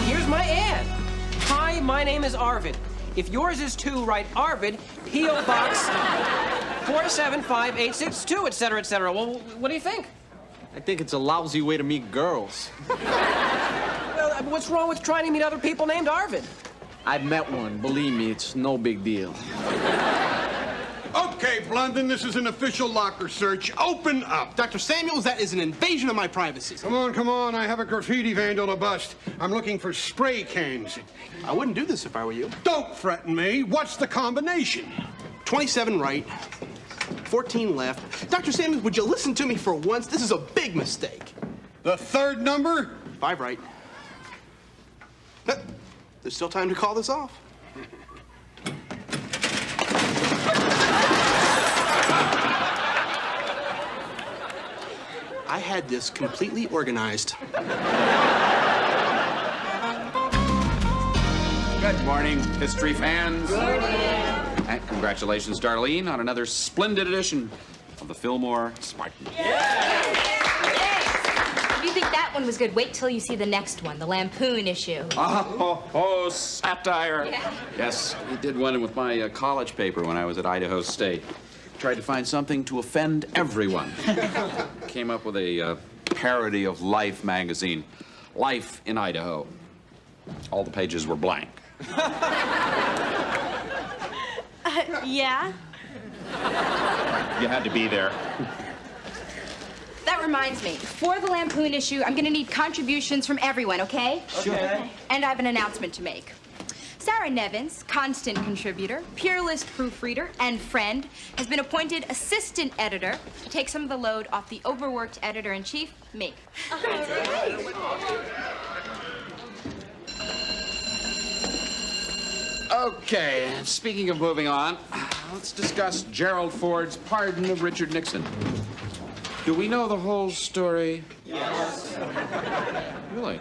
Here's my ad. Hi, my name is Arvid. If yours is too, write Arvid, P.O. Box 475862, et cetera, et cetera. Well, what do you think? I think it's a lousy way to meet girls. Well, what's wrong with trying to meet other people named Arvid? I've met one. Believe me, it's no big deal. Okay, Blunden, this is an official locker search. Open up. Dr. Samuels, that is an invasion of my privacy. Come on, come on. I have a graffiti vandal to bust. I'm looking for spray cans. I wouldn't do this if I were you. Don't threaten me. What's the combination? 27 right, 14 left. Dr. Samuels, would you listen to me for once? This is a big mistake. The third number? 5 right. There's still time to call this off. I had this completely organized. Good morning, history fans. Good morning. And congratulations, Darlene, on another splendid edition of the Fillmore Spartan. If you think that one was good, wait till you see the next one, the Lampoon issue. Oh, satire. Yeah. Yes, we did one with my college paper when I was at Idaho State. Tried to find something to offend everyone. Came up with a parody of Life magazine, Life in Idaho. All the pages were blank. Yeah? You had to be there. That reminds me, for the Lampoon issue, I'm gonna need contributions from everyone, okay? Okay. And I have an announcement to make. Sarah Nevins, constant contributor, peerless proofreader, and friend, has been appointed assistant editor to take some of the load off the overworked editor-in-chief, me. Okay, speaking of moving on, let's discuss Gerald Ford's pardon of Richard Nixon. Do we know the whole story? Yes. Really?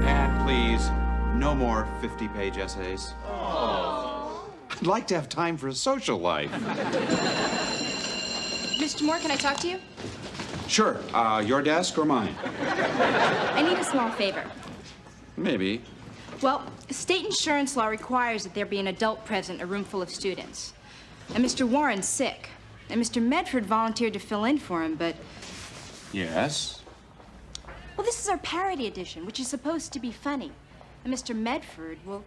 And please, no more 50-page essays. Oh. I'd like to have time for a social life. Mr. Moore, can I talk to you? Sure. Your desk or mine? I need a small favor. Maybe. Well, state insurance law requires that there be an adult present in a room full of students. And Mr. Warren's sick. And Mr. Medford volunteered to fill in for him, but... Yes? Well, this is our parody edition, which is supposed to be funny. And Mr. Medford, well,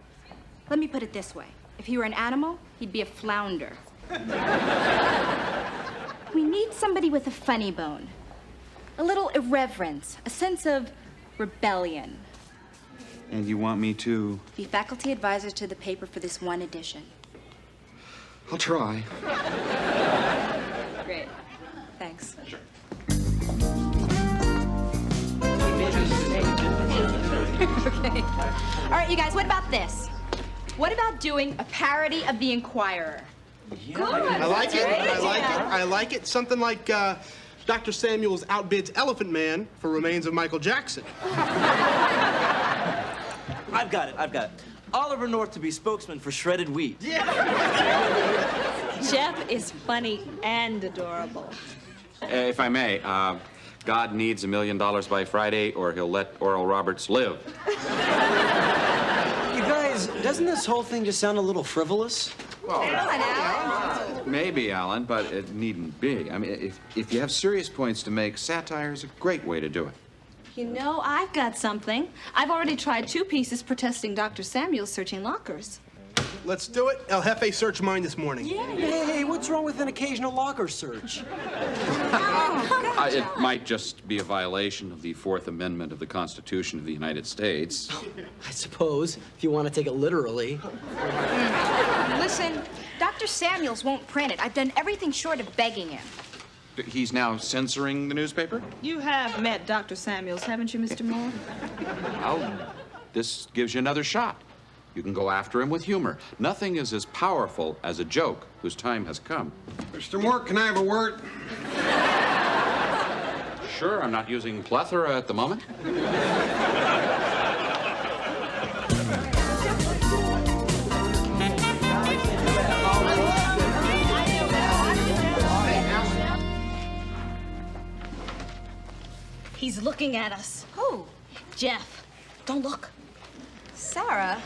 let me put it this way. If he were an animal, he'd be a flounder. We need somebody with a funny bone. A little irreverence, a sense of rebellion. And you want me to? Be faculty advisor to the paper for this one edition. I'll try. Great. Thanks. Sure. Okay. All right, you guys, what about this? What about doing a parody of The Inquirer? Good. I like it. I like it. I like it. Something like Dr. Samuels outbids Elephant Man for remains of Michael Jackson. I've got it. Oliver North to be spokesman for shredded wheat. Jeff is funny and adorable. If I may, God needs $1 million by Friday, or he'll let Oral Roberts live. You guys, doesn't this whole thing just sound a little frivolous? Well, maybe, Alan, but it needn't be. I mean, if you have serious points to make, satire is a great way to do it. You know, I've got something. I've already tried 2 pieces protesting Dr. Samuels searching lockers. Let's do it. El Jefe searched mine this morning. Hey, what's wrong with an occasional locker search? It might just be a violation of the Fourth Amendment of the Constitution of the United States. I suppose, if you want to take it literally. Listen, Dr. Samuels won't print it. I've done everything short of begging him. He's now censoring the newspaper? You have met Dr. Samuels, haven't you, Mr. Moore? Well, this gives you another shot. You can go after him with humor. Nothing is as powerful as a joke whose time has come. Mr. Moore, can I have a word? Sure, I'm not using plethora at the moment. He's looking at us. Who? Jeff. Don't look. Sarah?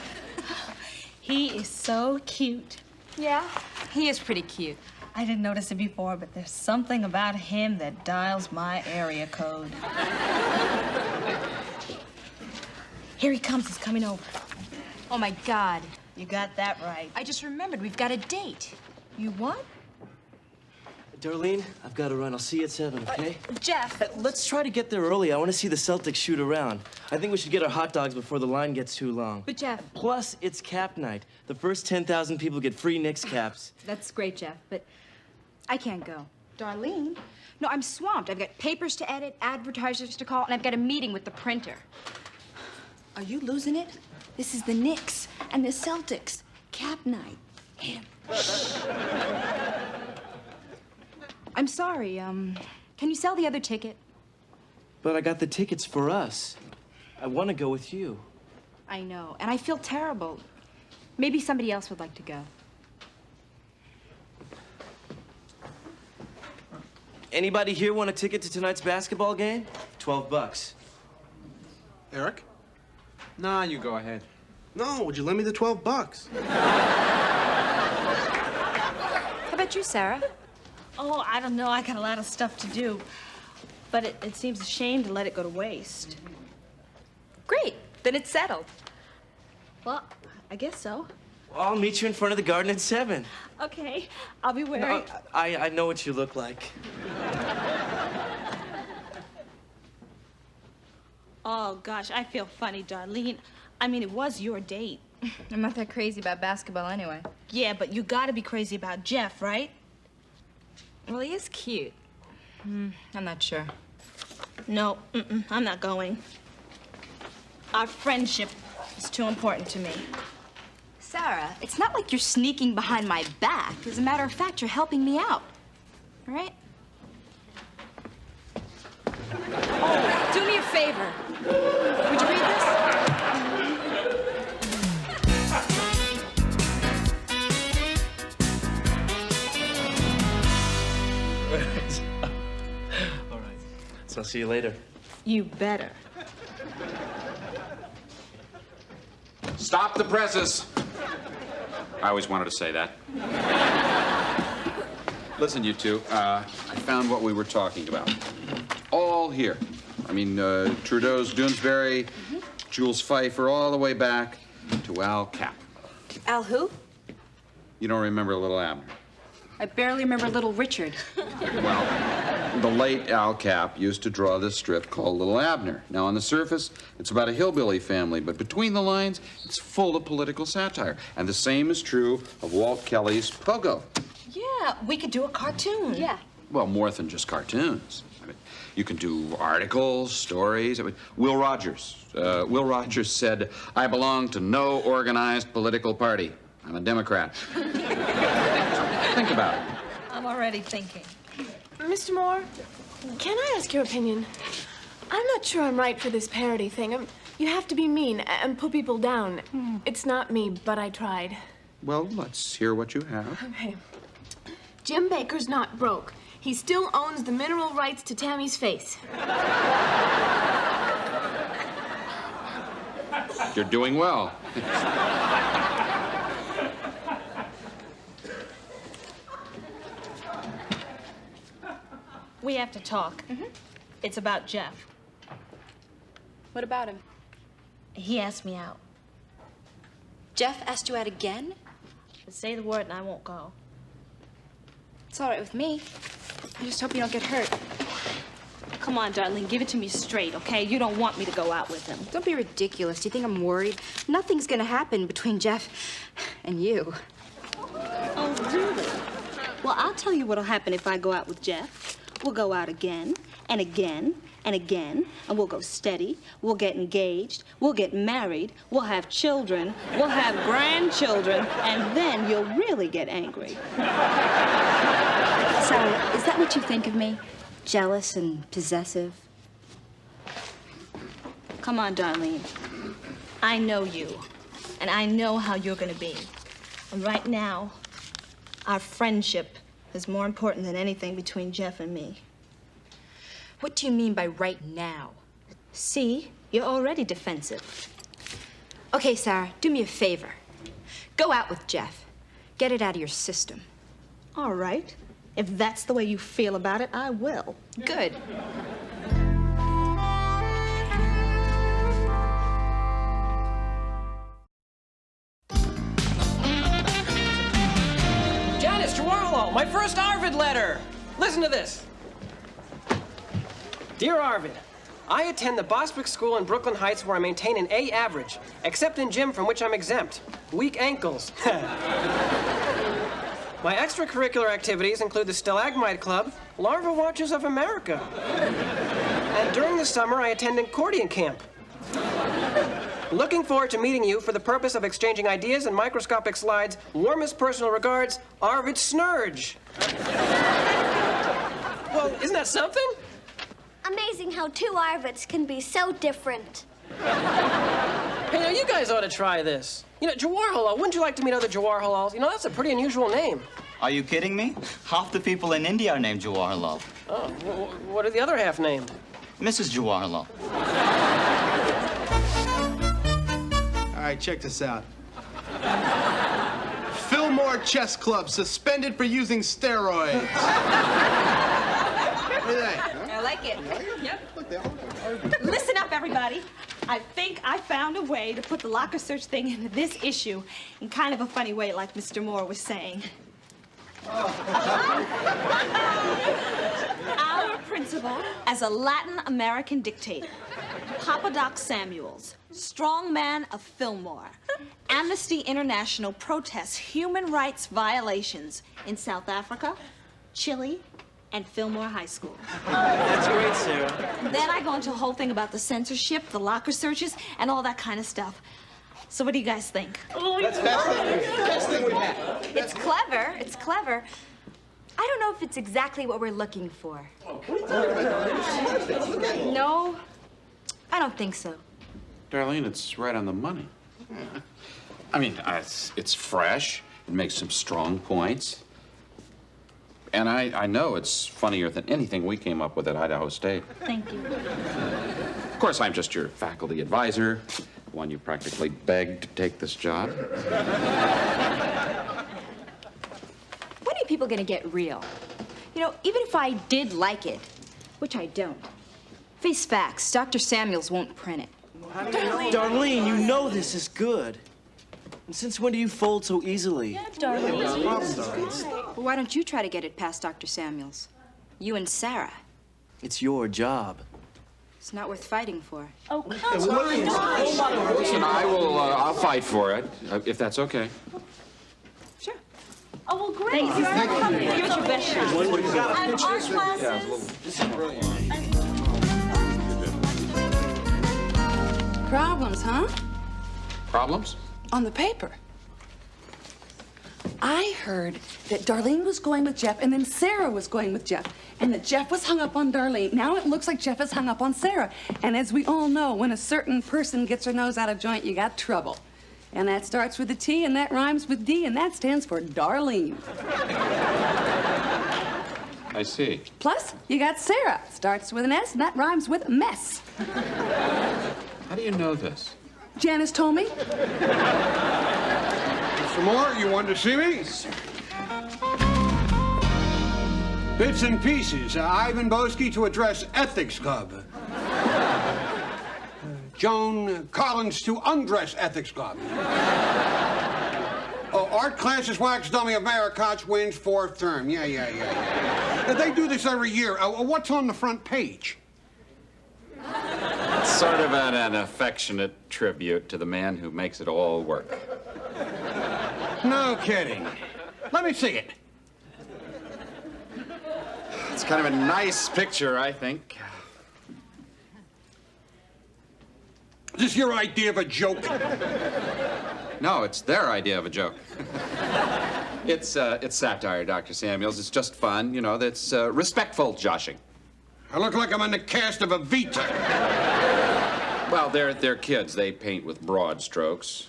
He is so cute. Yeah? He is pretty cute. I didn't notice it before, but there's something about him that dials my area code. Here he comes. He's coming over. Oh, my God. You got that right. I just remembered we've got a date. You what? Darlene, I've got to run. I'll see you at 7, okay? Jeff. Let's try to get there early. I want to see the Celtics shoot around. I think we should get our hot dogs before the line gets too long. But, Jeff. Plus, it's cap night. The first 10,000 people get free Knicks caps. That's great, Jeff, but I can't go. Darlene? No, I'm swamped. I've got papers to edit, advertisers to call, and I've got a meeting with the printer. Are you losing it? This is the Knicks and the Celtics. Cap night. Him. I'm sorry, can you sell the other ticket? But I got the tickets for us. I want to go with you. I know, and I feel terrible. Maybe somebody else would like to go. Anybody here want a ticket to tonight's basketball game? $12. Eric? Nah, you go ahead. No, would you lend me the $12? How about you, Sarah? Oh, I don't know. I got a lot of stuff to do. But it seems a shame to let it go to waste. Great, then it's settled. Well, I guess so. I'll meet you in front of the garden at 7. Okay, I'll be wearing... No, I know what you look like. Oh, gosh, I feel funny, Darlene. I mean, it was your date. I'm not that crazy about basketball anyway. Yeah, but you gotta be crazy about Jeff, right? Well, he is cute. I'm not sure. No, I'm not going. Our friendship is too important to me. Sarah, it's not like you're sneaking behind my back. As a matter of fact, you're helping me out. All right? Oh, do me a favor. Would you read this? All right. So I'll see you later. You better. Stop the presses. I always wanted to say that. Listen, you two, I found what we were talking about. All here. I mean, Trudeau's Doonesbury, Jules Pfeiffer, all the way back to Al Cap. Al who? You don't remember Little Abner? I barely remember Little Richard. Well, the late Al Cap used to draw this strip called Little Abner. Now, on the surface, it's about a hillbilly family, but between the lines, it's full of political satire. And the same is true of Walt Kelly's Pogo. Yeah, we could do a cartoon. Yeah. Well, more than just cartoons. I mean, you can do articles, stories. I mean, Will Rogers said, "I belong to no organized political party. I'm a Democrat." Think about it. I'm already thinking. Mr. Moore, can I ask your opinion? I'm not sure I'm right for this parody thing. You have to be mean and put people down. It's not me, but I tried. Well, let's hear what you have. Okay. Jim Baker's not broke. He still owns the mineral rights to Tammy's face. You're doing well. We have to talk. It's about Jeff. What about him? He asked me out. Jeff asked you out again? Say the word and I won't go. It's all right with me. I just hope you don't get hurt. Come on, Darlene, give it to me straight, okay? You don't want me to go out with him. Don't be ridiculous. Do you think I'm worried? Nothing's gonna happen between Jeff and you. Oh, really? Well, I'll tell you what'll happen if I go out with Jeff. We'll go out again and again and again, and we'll go steady. We'll get engaged. We'll get married. We'll have children. We'll have grandchildren, and then you'll really get angry. Sarah, is that what you think of me? Jealous and possessive? Come on, Darlene. I know you, and I know how you're gonna be. And right now, our friendship is more important than anything between Jeff and me. What do you mean by right now? See, you're already defensive. Okay, Sarah, do me a favor. Go out with Jeff. Get it out of your system. All right. If that's the way you feel about it, I will. Good. Janice Chihuahua, my first Arvid letter. Listen to this. Dear Arvid, I attend the Bostwick School in Brooklyn Heights where I maintain an A average, except in gym from which I'm exempt. Weak ankles. My extracurricular activities include the Stalagmite Club, Larva Watchers of America. And during the summer, I attend accordion camp. Looking forward to meeting you for the purpose of exchanging ideas and microscopic slides. Warmest personal regards, Arvid Snurge. Well, isn't that something? Amazing how two Arvids can be so different. Hey, now you guys ought to try this. You know, Jawaharlal, wouldn't you like to meet other Jawaharlals? You know, that's a pretty unusual name. Are you kidding me? Half the people in India are named Jawaharlal. Oh, what are the other half named? Mrs. Jawaharlal. All right, check this out. Fillmore Chess Club suspended for using steroids. What do you think? I like it. Yep. Listen up, everybody. I think I found a way to put the locker search thing into this issue in kind of a funny way, like Mr. Moore was saying. Our principal as a Latin American dictator, Papa Doc Samuels, strongman of Fillmore, Amnesty International protests human rights violations in South Africa, Chile, and Fillmore High School. That's great, Sarah. Then I go into a whole thing about the censorship, the locker searches, and all that kind of stuff. So what do you guys think? That's best thing we've had. It's clever. It's clever. I don't know if it's exactly what we're looking for. No, I don't think so. Darlene, it's right on the money. I mean, it's fresh. It makes some strong points. And I know it's funnier than anything we came up with at Idaho State. Thank you. Of course, I'm just your faculty advisor, the one you practically begged to take this job. When are people gonna get real? You know, even if I did like it, which I don't, face facts, Dr. Samuels won't print it. Darlene, you know this is good. And since when do you fold so easily? Well, why don't you try to get it past Dr. Samuels? You and Sarah. It's your job. It's not worth fighting for. Oh, come on. Listen, I'll fight for it, if that's okay. Sure. Oh, well, great. Thank you. Give it your best shot. And art classes. Problems, huh? Problems? On the paper. I heard that Darlene was going with Jeff and then Sarah was going with Jeff and that Jeff was hung up on Darlene. Now it looks like Jeff is hung up on Sarah. And as we all know, when a certain person gets her nose out of joint, you got trouble. And that starts with a T and that rhymes with D and that stands for Darlene. I see. Plus, you got Sarah. Starts with an S and that rhymes with mess. How do you know this? Janice told me. Mr. Moore, you wanted to see me? Bits and pieces. Ivan Boesky to address Ethics Club. Joan Collins to undress Ethics Club. Art classes wax dummy of Mara Koch wins fourth term. Yeah. They do this every year. What's on the front page? It's sort of an affectionate tribute to the man who makes it all work. No kidding. Let me see it. It's kind of a nice picture, I think. Is this your idea of a joke? No, it's their idea of a joke. It's satire, Dr. Samuels. It's just fun, you know, that's respectful joshing. I look like I'm in the cast of Evita. Well, they're kids. They paint with broad strokes.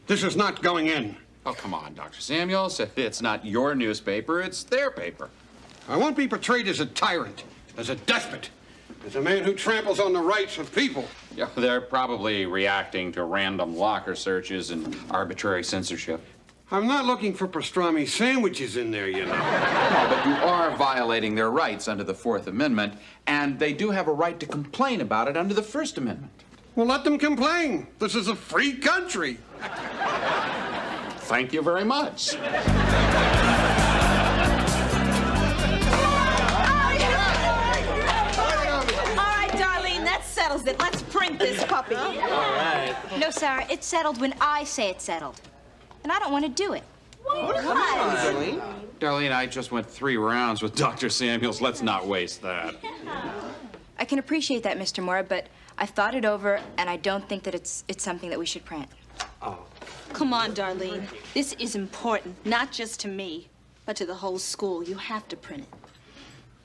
This is not going in. Oh, come on, Dr. Samuels. It's not your newspaper, it's their paper. I won't be portrayed as a tyrant, as a despot. As a man who tramples on the rights of people. Yeah, they're probably reacting to random locker searches and arbitrary censorship. I'm not looking for pastrami sandwiches in there, you know. No, but you are violating their rights under the Fourth Amendment, and they do have a right to complain about it under the First Amendment. Well, let them complain. This is a free country. Thank you very much. All right, Darlene, that settles it. Let's print this puppy. All right. No, Sarah, it's settled when I say it's settled. And I don't want to do it. Darlene, I just went 3 rounds with Dr. Samuels. Let's not waste that. I can appreciate that, Mr. Moore, but I've thought it over, and I don't think that it's something that we should print. Come on, Darlene. This is important, not just to me, but to the whole school. You have to print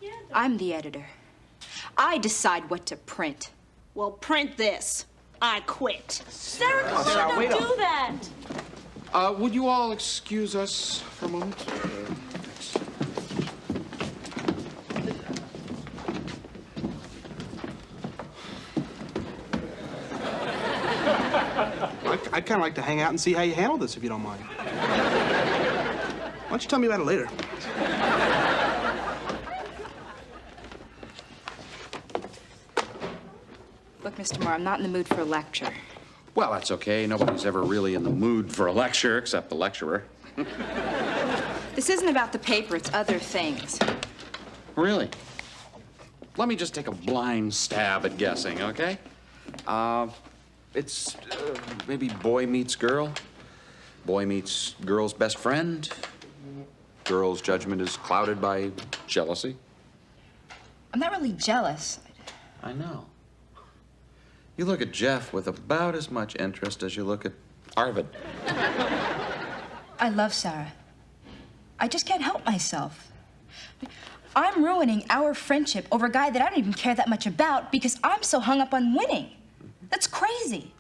it. I'm the editor. I decide what to print. Well, print this. I quit. Sarah, don't do that. Would you all excuse us for a moment? I'd kind of like to hang out and see how you handle this, if you don't mind. Why don't you tell me about it later? Look, Mr. Moore, I'm not in the mood for a lecture. Well, that's okay. Nobody's ever really in the mood for a lecture except the lecturer. This isn't about the paper, it's other things. Really? Let me just take a blind stab at guessing, okay? It's maybe boy meets girl. Boy meets girl's best friend. Girl's judgment is clouded by jealousy. I'm not really jealous. I know. You look at Jeff with about as much interest as you look at Arvid. I love Sarah. I just can't help myself. I'm ruining our friendship over a guy that I don't even care that much about because I'm so hung up on winning. That's crazy.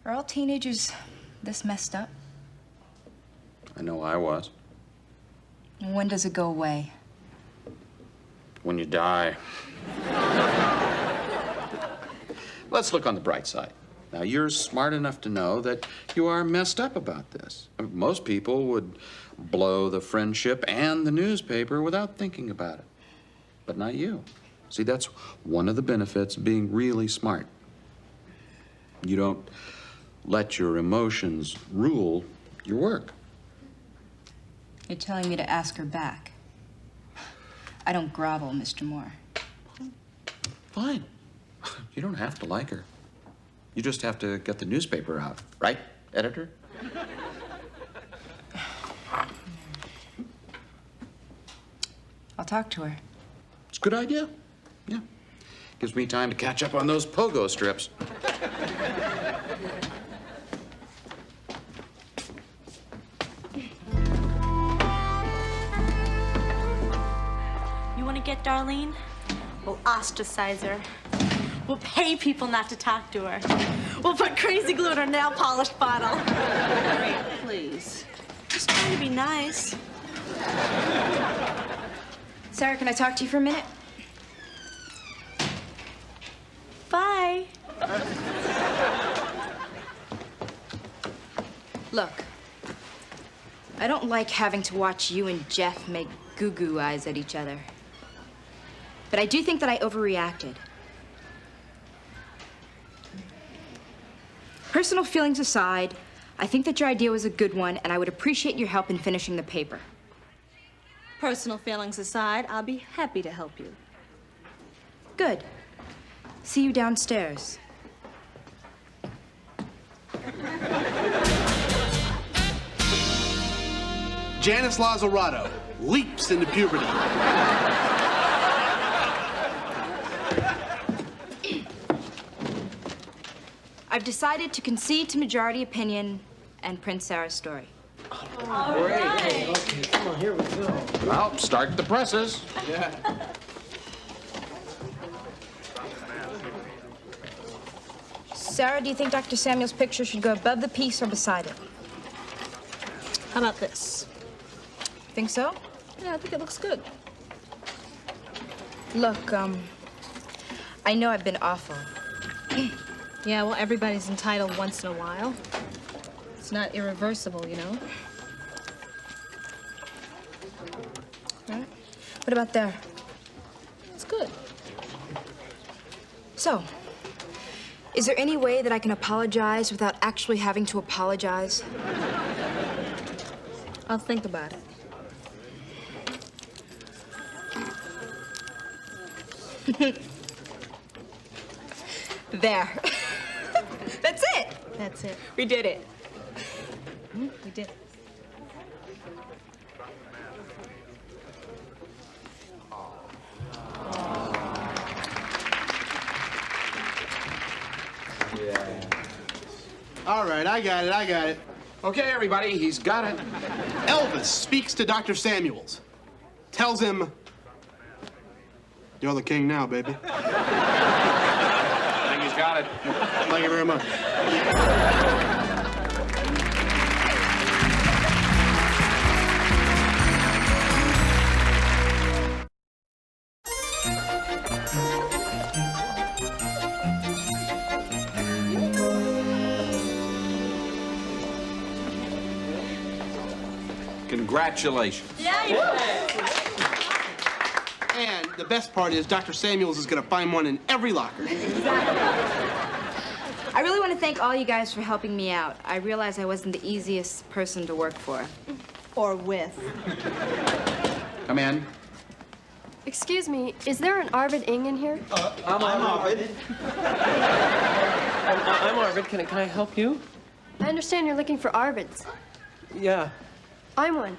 Are all teenagers this messed up? I know I was. And when does it go away? When you die. Let's look on the bright side. Now, you're smart enough to know that you are messed up about this. I mean, most people would blow the friendship and the newspaper without thinking about it. But not you. See, that's one of the benefits of being really smart. You don't let your emotions rule your work. You're telling me to ask her back. I don't grovel, Mr. Moore. Fine. You don't have to like her. You just have to get the newspaper out, right, editor? I'll talk to her. It's a good idea. Yeah. Gives me time to catch up on those pogo strips. You want to get Darlene? We'll ostracize her. We'll pay people not to talk to her. We'll put crazy glue in her nail polish bottle. Great, please. Just trying to be nice. Sarah, can I talk to you for a minute? Bye. Look, I don't like having to watch you and Jeff make goo-goo eyes at each other. But I do think that I overreacted. Personal feelings aside, I think that your idea was a good one, and I would appreciate your help in finishing the paper. Personal feelings aside, I'll be happy to help you. Good. See you downstairs. Janice Lazzarato leaps into puberty. I've decided to concede to majority opinion and print Sarah's story. Okay, come on, here we go. Well, start the presses. Yeah. Sarah, do you think Dr. Samuel's picture should go above the piece or beside it? How about this? Think so? Yeah, I think it looks good. Look, I know I've been awful. Yeah, well, everybody's entitled once in a while. It's not irreversible, you know? Right. What about there? It's good. So, is there any way that I can apologize without actually having to apologize? I'll think about it. There. That's it. That's it. We did it. We did. All right, I got it. Okay, everybody, he's got it. Elvis speaks to Dr. Samuels. Tells him, "You're the king now, baby." I think he's got it. Thank you very much. Congratulations. And the best part is Dr. Samuels is going to find one in every locker. I really want to thank all you guys for helping me out. I realize I wasn't the easiest person to work for. Or with. Come in. Excuse me, is there an Arvid Ing in here? I'm Arvid. I'm Arvid. Can I help you? I understand you're looking for Arvids. Yeah. I'm one.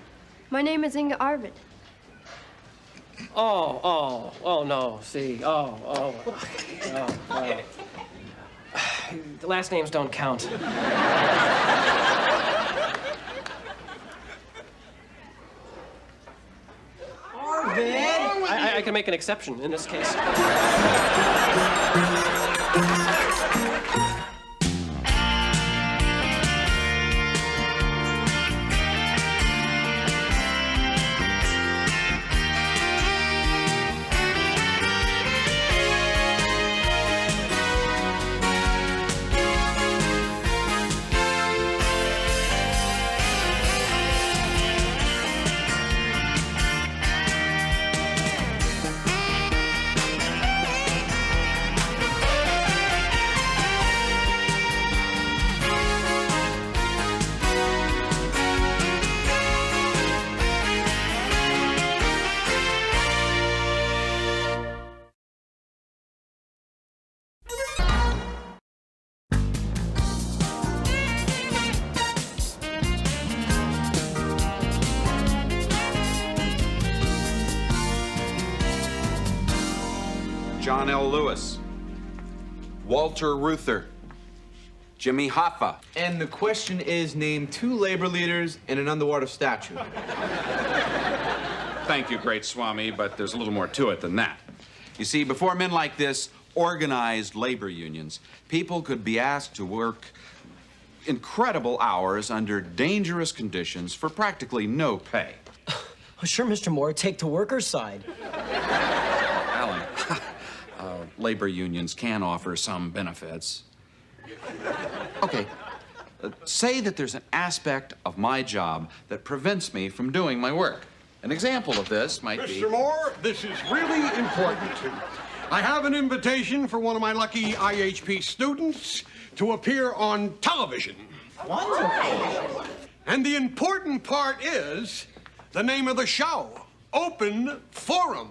My name is Inga Arvid. Oh, no, see, The last names don't count. I can make an exception in this case. John L. Lewis, Walter Reuther, Jimmy Hoffa. And the question is, name 2 labor leaders and an underwater statue. Thank you, great Swami, but there's a little more to it than that. You see, before men like this organized labor unions, people could be asked to work incredible hours under dangerous conditions for practically no pay. Oh, sure, Mr. Moore, take the workers' side. Alan, labor unions can offer some benefits. Okay, say that there's an aspect of my job that prevents me from doing my work. An example of this might be... Mr. Moore, this is really important. I have an invitation for one of my lucky IHP students to appear on television. Wonderful. And the important part is the name of the show, Open Forum.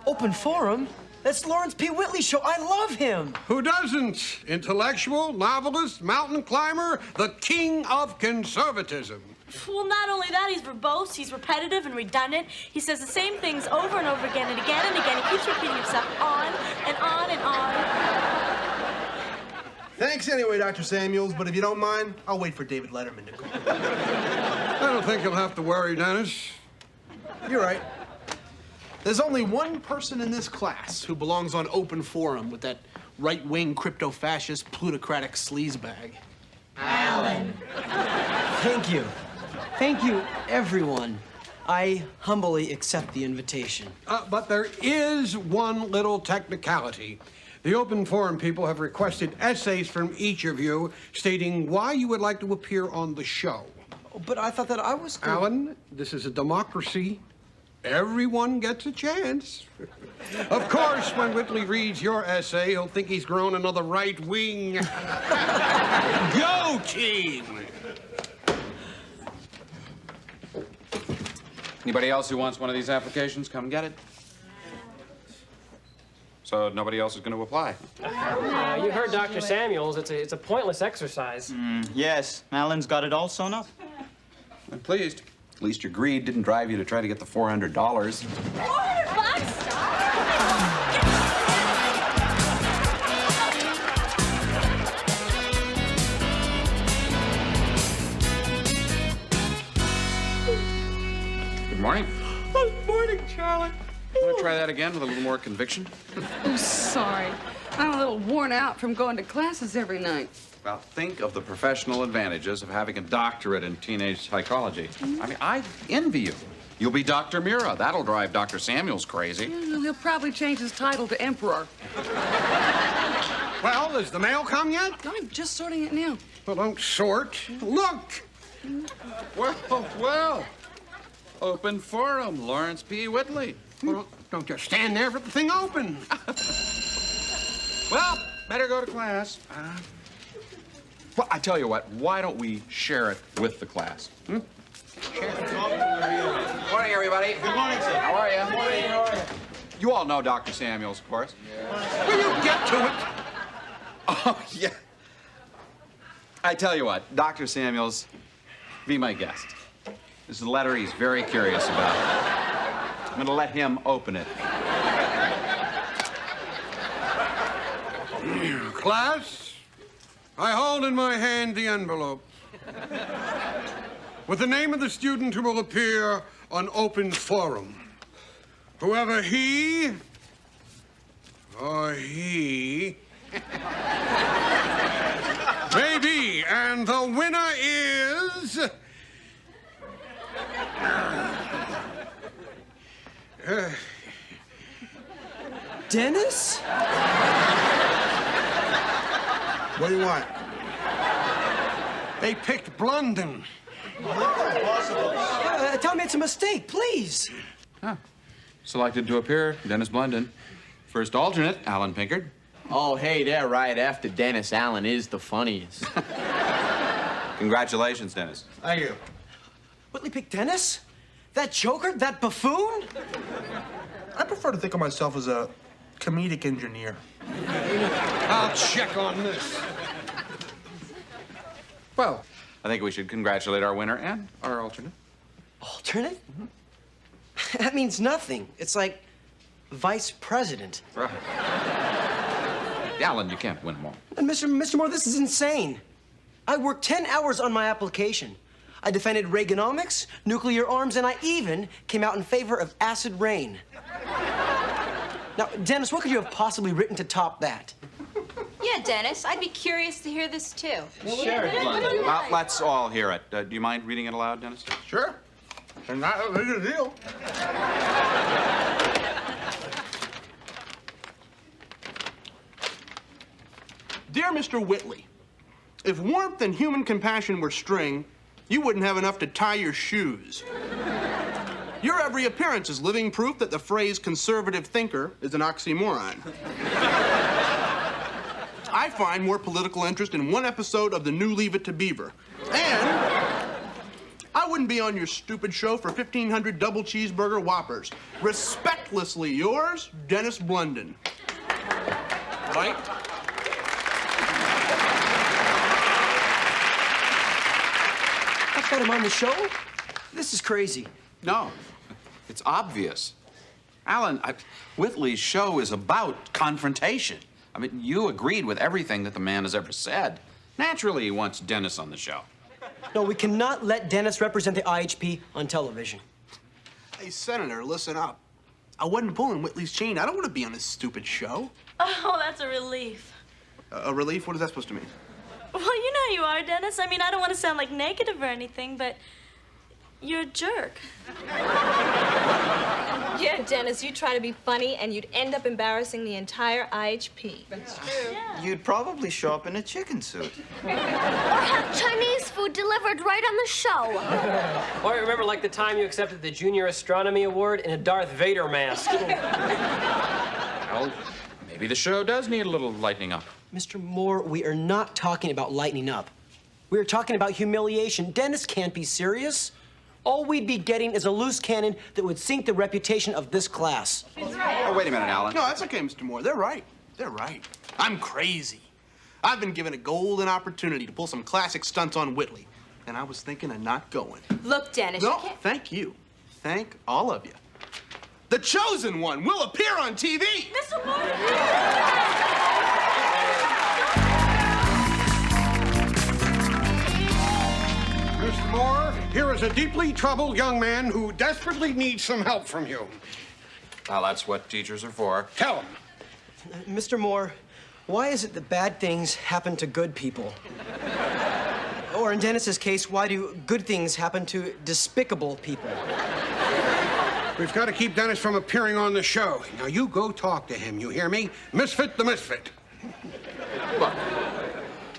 Open Forum? That's Lawrence P. Whitley's show. I love him. Who doesn't? Intellectual, novelist, mountain climber, the king of conservatism. Well, not only that, he's verbose, he's repetitive and redundant. He says the same things over and over again and again and again. He keeps repeating himself on and on and on. Thanks anyway, Dr. Samuels, but if you don't mind, I'll wait for David Letterman to call. I don't think you'll have to worry, Dennis. You're right. There's only one person in this class who belongs on Open Forum with that right-wing crypto-fascist plutocratic sleazebag. Alan. Thank you. Thank you, everyone. I humbly accept the invitation. But there is one little technicality. The open forum people have requested essays from each of you stating why you would like to appear on the show. But I thought that I was going... Alan, this is a democracy. Everyone gets a chance. Of course, when Whitley reads your essay, he'll think he's grown another right wing. Go team! Anybody else who wants one of these applications, come get it. So nobody else is going to apply. You heard Dr. Samuels. It's a pointless exercise. Yes, Alan's got it all sewn up. I'm pleased. At least your greed didn't drive you to try to get the $400. Good morning. Good morning, Charlie. Want to try that again with a little more conviction? I'm sorry. I'm a little worn out from going to classes every night. Well, think of the professional advantages of having a doctorate in teenage psychology. I mean, I envy you. You'll be Dr. Mira. That'll drive Dr. Samuels crazy. Well, he'll probably change his title to Emperor. Well, has the mail come yet? I'm just sorting it now. Well, don't sort. Look! Well. Open forum, Lawrence P. Whitley. Well, don't just stand there with the thing open. Well, better go to class. Well, I tell you what, why don't we share it with the class? Morning, everybody. Good morning, sir. How are you? Good morning. How are you? You all know Dr. Samuels, of course. Yeah. Will you get to it? Oh, yeah. I tell you what, Dr. Samuels, be my guest. This is a letter he's very curious about. I'm going to let him open it. Class, I hold in my hand the envelope with the name of the student who will appear on Open Forum. Whoever he or he may be, and the winner is... Dennis? What do you want? They picked Blunden. Tell me it's a mistake, please. Huh. Selected to appear, Dennis Blunden. First alternate, Alan Pinkard. Oh, hey, they're right after Dennis. Allen is the funniest. Congratulations, Dennis. Thank you. Whitley picked Dennis? That joker? That buffoon? I prefer to think of myself as a comedic engineer. I'll check on this. Well, I think we should congratulate our winner and our alternate. Alternate? That means nothing. It's like vice president. Right. Alan, you can't win them all. And Mr. Moore, this is insane. I worked 10 hours on my application. I defended Reaganomics, nuclear arms, and I even came out in favor of acid rain. Now, Dennis, what could you have possibly written to top that? Yeah, Dennis, I'd be curious to hear this too. Sure. Well, let's all hear it. Do you mind reading it aloud, Dennis? Sure. And not a big deal. Dear Mr. Whitley, if warmth and human compassion were string, you wouldn't have enough to tie your shoes. Your every appearance is living proof that the phrase conservative thinker is an oxymoron. I find more political interest in one episode of the new Leave It to Beaver. And I wouldn't be on your stupid show for 1,500 double cheeseburger Whoppers. Respectlessly yours, Dennis Blunden. Right? I've got him on the show? This is crazy. No, it's obvious. Alan, Whitley's show is about confrontation. I mean, you agreed with everything that the man has ever said. Naturally, he wants Dennis on the show. No, we cannot let Dennis represent the IHP on television. Hey, Senator, listen up. I wasn't pulling Whitley's chain. I don't want to be on this stupid show. Oh, that's a relief. A relief? What is that supposed to mean? Well, you know you are, Dennis. I mean, I don't want to sound like negative or anything, but you're a jerk. Yeah, Dennis, you try to be funny and you'd end up embarrassing the entire IHP. That's true. You'd probably show up in a chicken suit. Or have Chinese food delivered right on the show. Or I remember like the time you accepted the Junior Astronomy Award in a Darth Vader mask. Well, maybe the show does need a little lightening up. Mr. Moore, we are not talking about lightening up. We are talking about humiliation. Dennis can't be serious. All we'd be getting is a loose cannon that would sink the reputation of this class. Oh, wait a minute, Alan. No, that's okay, Mr. Moore. They're right. They're right. I'm crazy. I've been given a golden opportunity to pull some classic stunts on Whitley, and I was thinking of not going. Look, Dennis, No, you can't... thank you. Thank all of you. The Chosen One will appear on TV. Mr. Moore! Mr. Moore, here is a deeply troubled young man who desperately needs some help from you. Well, that's what teachers are for. Tell him. Mr. Moore, why is it that bad things happen to good people? Or in Dennis's case, why do good things happen to despicable people? We've got to keep Dennis from appearing on the show. Now, you go talk to him, you hear me? Misfit the misfit. Look,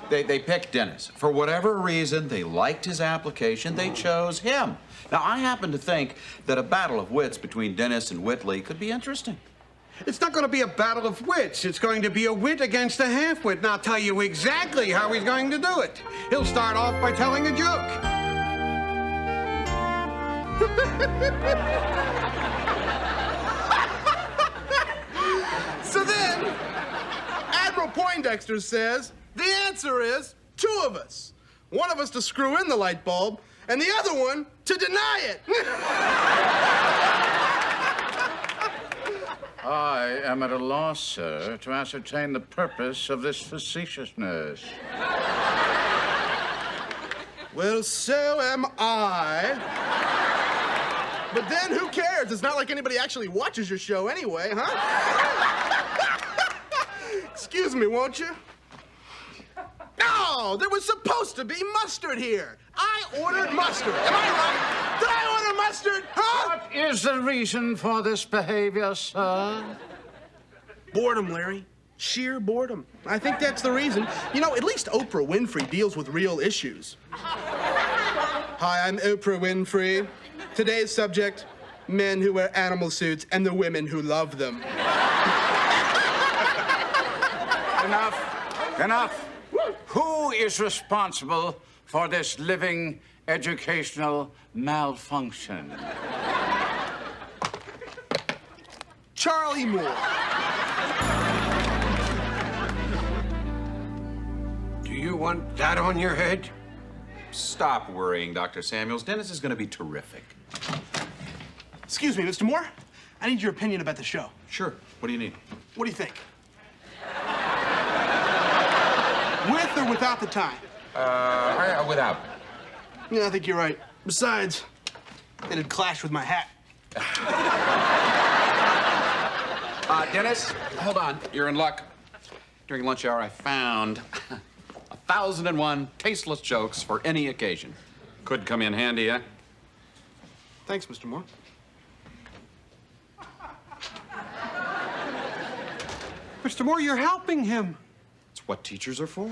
they picked Dennis. For whatever reason, they liked his application. They chose him. Now, I happen to think that a battle of wits between Dennis and Whitley could be interesting. It's not going to be a battle of wits. It's going to be a wit against a half-wit, and I'll tell you exactly how he's going to do it. He'll start off by telling a joke. So then, Admiral Poindexter says, the answer is 2 of us. One of us to screw in the light bulb, and the other one to deny it. I am at a loss, sir, to ascertain the purpose of this facetiousness. Well, so am I. But then who cares? It's not like anybody actually watches your show anyway, huh? Excuse me, won't you? No, there was supposed to be mustard here. I ordered mustard. Am I right? Did I order mustard? Huh? What is the reason for this behavior, sir? Boredom, Larry. Sheer boredom. I think that's the reason. You know, at least Oprah Winfrey deals with real issues. Hi, I'm Oprah Winfrey. Today's subject, men who wear animal suits and the women who love them. Enough. Enough. Who is responsible for this living educational malfunction? Charlie Moore. Do you want that on your head? Stop worrying, Dr. Samuels. Dennis is going to be terrific. Excuse me, Mr. Moore. I need your opinion about the show. Sure. What do you need? What do you think? With or without the time? Without. Yeah, I think you're right. Besides, it'd clash with my hat. Dennis, hold on. You're in luck. During lunch hour, I found 1,001 tasteless jokes for any occasion. Could come in handy, eh? Thanks, Mr. Moore. Mr. Moore, you're helping him. It's what teachers are for.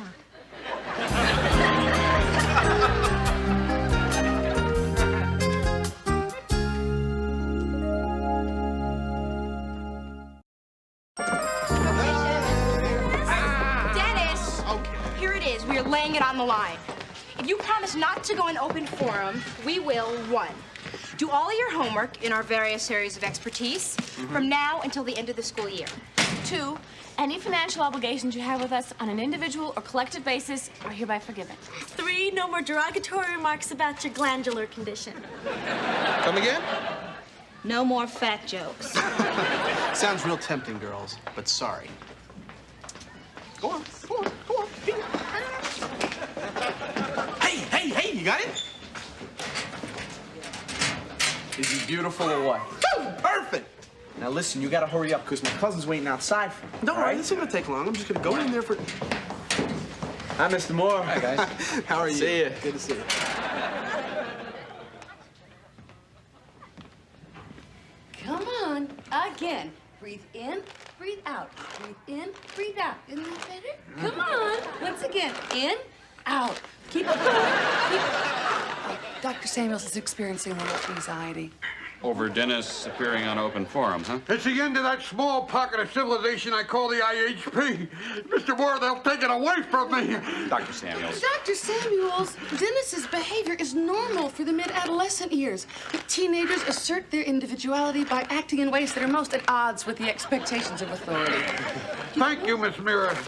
Dennis! Okay. Here it is. We are laying it on the line. If you promise not to go in open forum, we will, 1, do all of your homework in our various areas of expertise from now until the end of the school year. 2, any financial obligations you have with us on an individual or collective basis are hereby forgiven. 3, no more derogatory remarks about your glandular condition. Come again? No more fat jokes. Sounds real tempting, girls, but sorry. Go on, go on, go on. Hey, you got it? Is he beautiful or what? Perfect. Now listen, you gotta hurry up because my cousin's waiting outside for me. Don't worry, this ain't gonna take long. I'm just gonna go in there for... Hi, Mr. Moore. Hi, guys. How are you? See ya. Good to see you. Breathe in, breathe out. Breathe in, breathe out. Isn't that better? Come on. Once again. In, out. Keep it going. Keep it. Oh, Dr. Samuels is experiencing a little anxiety. Over Dennis appearing on open forum, huh? It's the end of that small pocket of civilization I call the IHP. Mr. Moore, they'll take it away from me. Dr. Samuels. Dr. Samuels, Dennis's behavior is normal for the mid-adolescent years. Teenagers assert their individuality by acting in ways that are most at odds with the expectations of authority. Thank you, Miss Mira.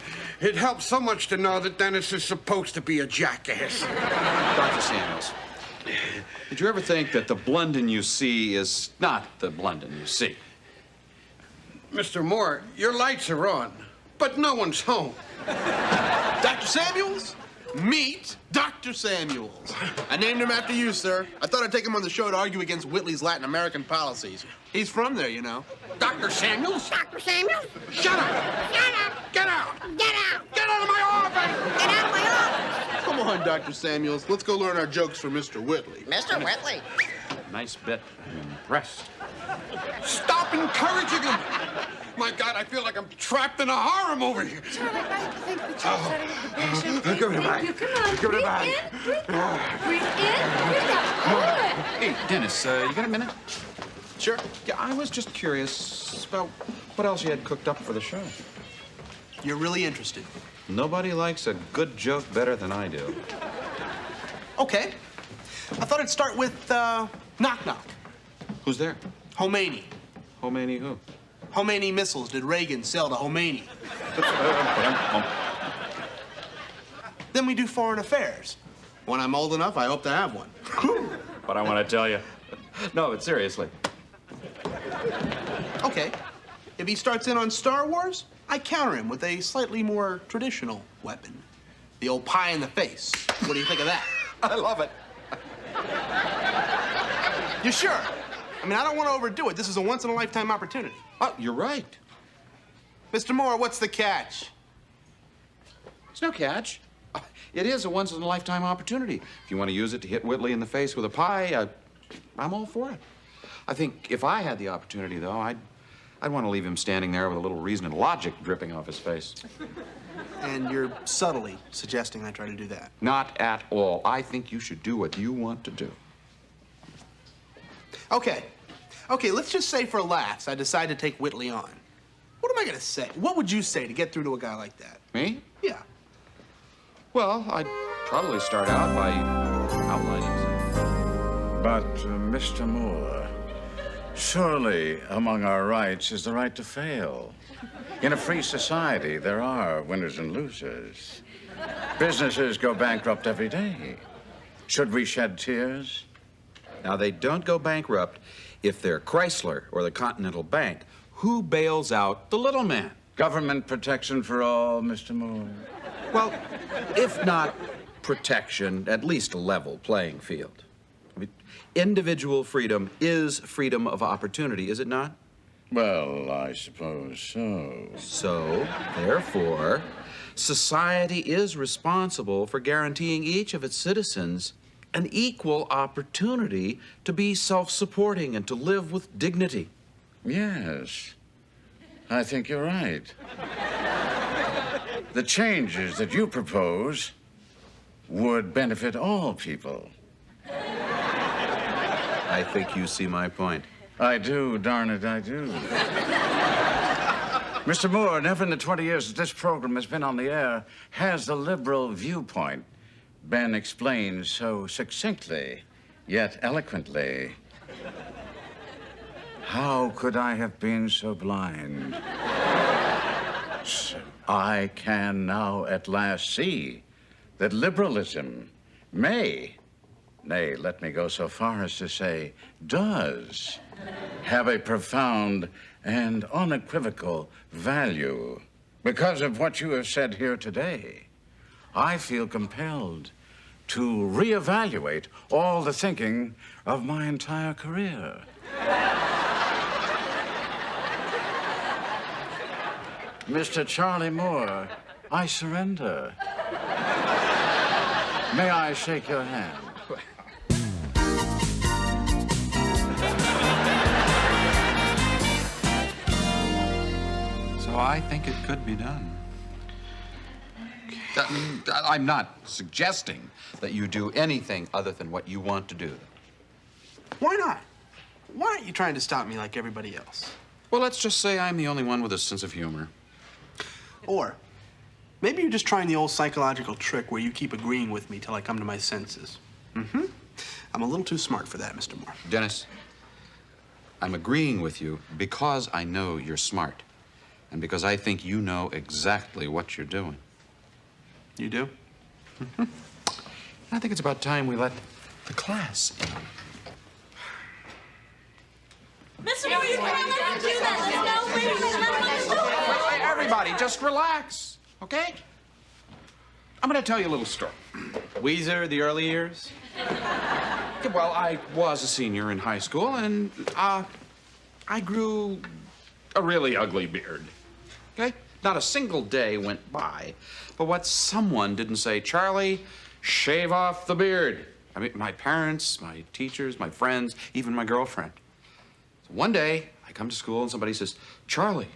It helps so much to know that Dennis is supposed to be a jackass. Dr. Samuels, did you ever think that the Blunden you see is not the Blunden you see? Mr. Moore, your lights are on, but no one's home. Dr. Samuels? Meet Dr. Samuels. I named him after you, sir. I thought I'd take him on the show to argue against Whitley's Latin American policies. He's from there, you know. Dr. Samuels? Dr. Samuels? Shut up! Shut up! Get out! Get out! Get out of my office! Get out of my office! Come on, Dr. Samuels. Let's go learn our jokes from Mr. Whitley. Mr. Whitley. Nice bit. I'm impressed. Stop encouraging him! My God, I feel like I'm trapped in a harem over here. Charlie, I think the child's setting up the patient. Give it back. Come on. Give it back. Breathe in, breathe out. Good. Hey, Dennis, you got a minute? Sure. Yeah, I was just curious about what else you had cooked up for the show. You're really interested. Nobody likes a good joke better than I do. Okay. I thought I'd start with, Knock Knock. Who's there? Khomeini. Khomeini who? Khomeini missiles did Reagan sell to Khomeini? Then we do foreign affairs. When I'm old enough, I hope to have one. But I want to tell you. No, but seriously. Okay. If he starts in on Star Wars, I counter him with a slightly more traditional weapon. The old pie in the face. What do you think of that? I love it. You sure? I mean, I don't want to overdo it. This is a once-in-a-lifetime opportunity. Oh, you're right. Mr. Moore, what's the catch? There's no catch. It is a once-in-a-lifetime opportunity. If you want to use it to hit Whitley in the face with a pie, I'm all for it. I think if I had the opportunity, though, I'd want to leave him standing there with a little reason and logic dripping off his face. And you're subtly suggesting I try to do that. Not at all. I think you should do what you want to do. Okay. Okay, let's just say for laughs, I decide to take Whitley on. What am I going to say? What would you say to get through to a guy like that? Me? Yeah. Well, I'd probably start out by outlining something. But, Mr. Moore, surely among our rights is the right to fail. In a free society, there are winners and losers. Businesses go bankrupt every day. Should we shed tears? Now, they don't go bankrupt if they're Chrysler or the Continental Bank. Who bails out the little man? Government protection for all, Mr. Moore. Well, if not protection, at least a level playing field. I mean, individual freedom is freedom of opportunity, is it not? Well, I suppose so. So, therefore, society is responsible for guaranteeing each of its citizens an equal opportunity to be self-supporting and to live with dignity. Yes, I think you're right. The changes that you propose would benefit all people. I think you see my point. I do, darn it, I do. Mr. Moore, never in the 20 years that this program has been on the air has the liberal viewpoint been explained so succinctly, yet eloquently. How could I have been so blind? I can now at last see that liberalism may, nay, let me go so far as to say, does have a profound and unequivocal value. Because of what you have said here today, I feel compelled to reevaluate all the thinking of my entire career. Mr. Charlie Moore, I surrender. May I shake your hand? So I think it could be done. I'm not suggesting that you do anything other than what you want to do. Why not? Why aren't you trying to stop me like everybody else? Well, let's just say I'm the only one with a sense of humor. Or maybe you're just trying the old psychological trick where you keep agreeing with me till I come to my senses. Mm-hmm. I'm a little too smart for that, Mr. Moore. Dennis, I'm agreeing with you because I know you're smart and because I think you know exactly what you're doing. You do? Mm-hmm. I think it's about time we let the class in. Mr. Moore, you can't let him do that. Let's go. Wait a minute. Let him do it. Everybody, just relax, okay? I'm gonna tell you a little story. Weezer, the early years? Well, I was a senior in high school, and I grew a really ugly beard. Okay? Not a single day went by, but what someone didn't say, Charlie, shave off the beard. I mean, my parents, my teachers, my friends, even my girlfriend. So one day, I come to school and somebody says, Charlie,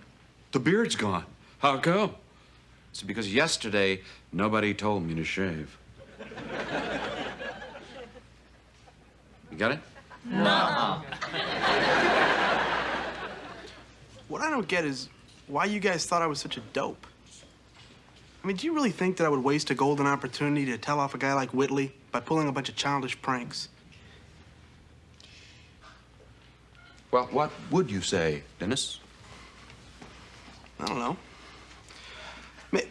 the beard's gone. How come? It's because yesterday, nobody told me to shave. You got it? No. What I don't get is why you guys thought I was such a dope. I mean, do you really think that I would waste a golden opportunity to tell off a guy like Whitley by pulling a bunch of childish pranks? Well, what would you say, Dennis? I don't know.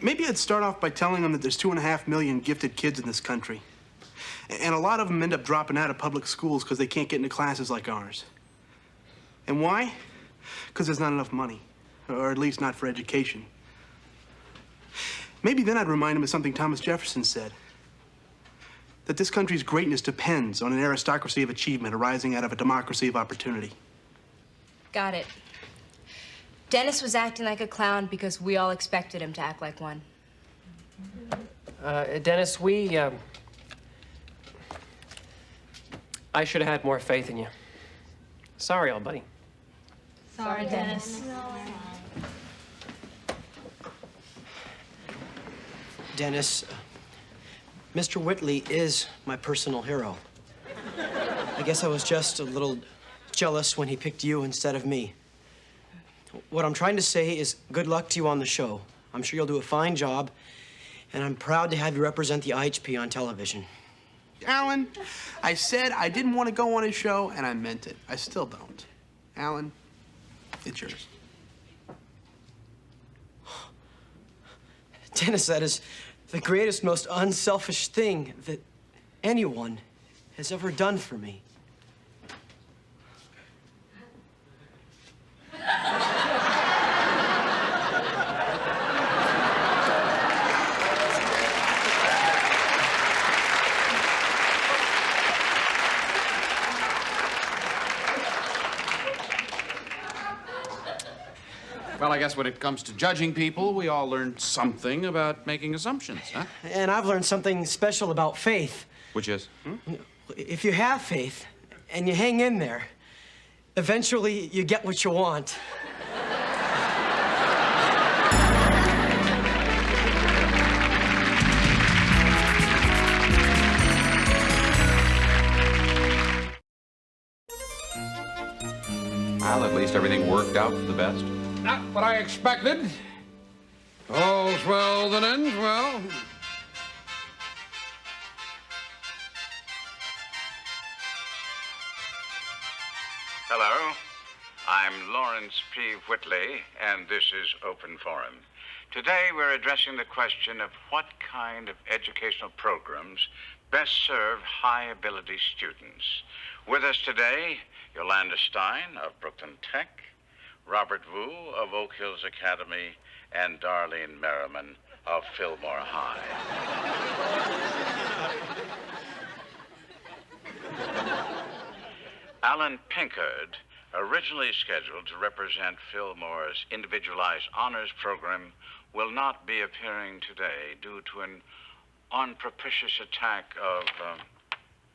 Maybe I'd start off by telling them that there's 2.5 million gifted kids in this country. And a lot of them end up dropping out of public schools because they can't get into classes like ours. And why? Because there's not enough money, or at least not for education. Maybe then I'd remind them of something Thomas Jefferson said, that this country's greatness depends on an aristocracy of achievement arising out of a democracy of opportunity. Got it. Dennis was acting like a clown because we all expected him to act like one. Dennis, I should have had more faith in you. Sorry, old buddy. Sorry, Dennis. Dennis, Mr. Whitley is my personal hero. I guess I was just a little jealous when he picked you instead of me. What I'm trying to say is good luck to you on the show. I'm sure you'll do a fine job, and I'm proud to have you represent the IHP on television. Alan, I said I didn't want to go on his show, and I meant it. I still don't. Alan, it's yours. Dennis, that is the greatest, most unselfish thing that anyone has ever done for me. Well, I guess when it comes to judging people, we all learn something about making assumptions, huh? And I've learned something special about faith. Which is? If you have faith and you hang in there, eventually you get what you want. Well, at least everything worked out for the best. Not what I expected. All's well that ends well. Hello, I'm Lawrence P. Whitley, and this is Open Forum. Today we're addressing the question of what kind of educational programs best serve high-ability students. With us today, Yolanda Stein of Brooklyn Tech, Robert Wu of Oak Hills Academy, and Darlene Merriman of Fillmore High. Alan Pinkard, originally scheduled to represent Fillmore's individualized honors program, will not be appearing today due to an unpropitious attack of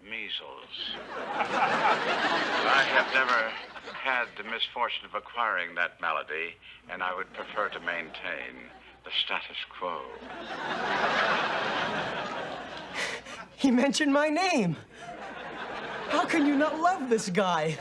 measles. I have never had the misfortune of acquiring that malady, and I would prefer to maintain the status quo. He mentioned my name. How can you not love this guy?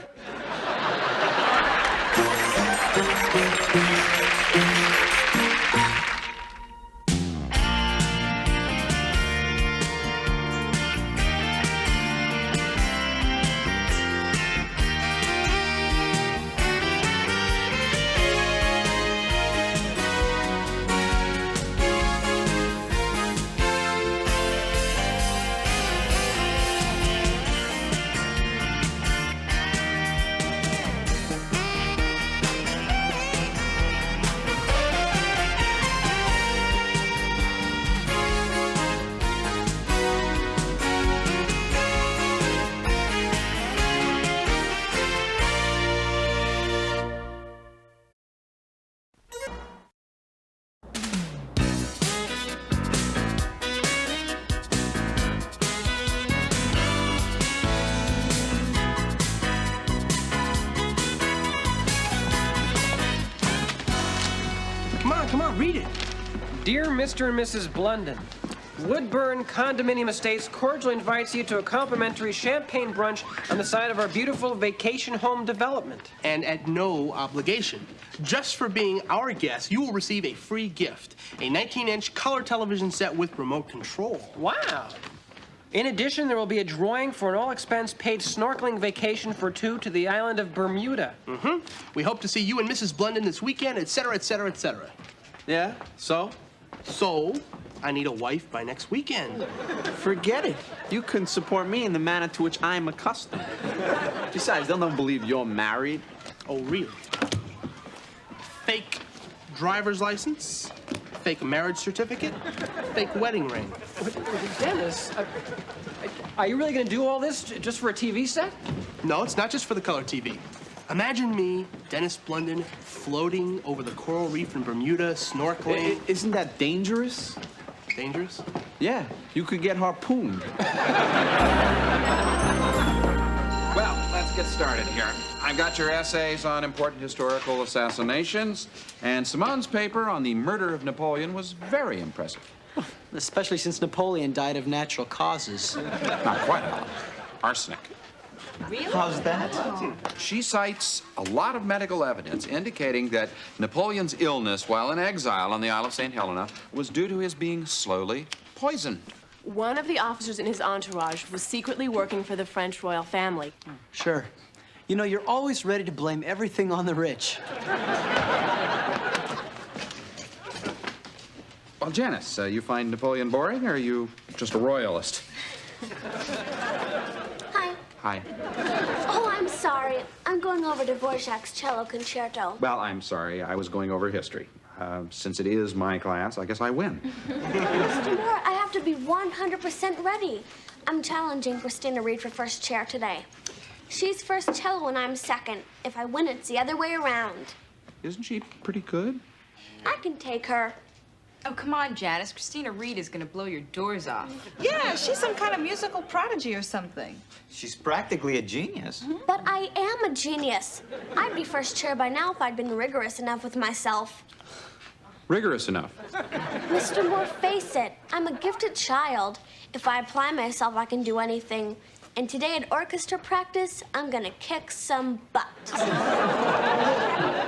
Come on, read it. Dear Mr. and Mrs. Blunden, Woodburn Condominium Estates cordially invites you to a complimentary champagne brunch on the side of our beautiful vacation home development. And at no obligation. Just for being our guest, you will receive a free gift, a 19-inch color television set with remote control. Wow. In addition, there will be a drawing for an all-expense-paid snorkeling vacation for two to the island of Bermuda. Mm-hmm. We hope to see you and Mrs. Blunden this weekend, etc., etc., etc. Yeah, so? So, I need a wife by next weekend. Forget it. You couldn't support me in the manner to which I'm accustomed. Besides, they'll never believe you're married. Oh, really? Fake driver's license, fake marriage certificate, fake wedding ring. Dennis, are you really going to do all this just for a TV set? No, it's not just for the color TV. Imagine me, Dennis Blunden, floating over the coral reef in Bermuda, snorkeling. Isn't that dangerous? Dangerous? Yeah, you could get harpooned. Well, let's get started here. I've got your essays on important historical assassinations, and Simone's paper on the murder of Napoleon was very impressive. Especially since Napoleon died of natural causes. Not quite all. Arsenic. Really? How's that? She cites a lot of medical evidence indicating that Napoleon's illness while in exile on the Isle of St. Helena was due to his being slowly poisoned. One of the officers in his entourage was secretly working for the French royal family. Sure. You know, you're always ready to blame everything on the rich. Well, Janice, you find Napoleon boring, or are you just a royalist? Hi. Hi. Oh, I'm sorry. I'm going over to Dvorak's cello concerto. Well, I'm sorry. I was going over history. Since it is my class, I guess I win. Mr. Moore, I have to be 100% ready. I'm challenging Christina Reed for first chair today. She's first cello and I'm second. If I win, it's the other way around. Isn't she pretty good? I can take her. Oh, come on, Janice. Christina Reed is gonna blow your doors off. Yeah, she's some kind of musical prodigy or something. She's practically a genius. But I am a genius. I'd be first chair by now if I'd been rigorous enough with myself. Rigorous enough. Mr. Moore, face it. I'm a gifted child. If I apply myself, I can do anything. And today at orchestra practice, I'm gonna kick some butt.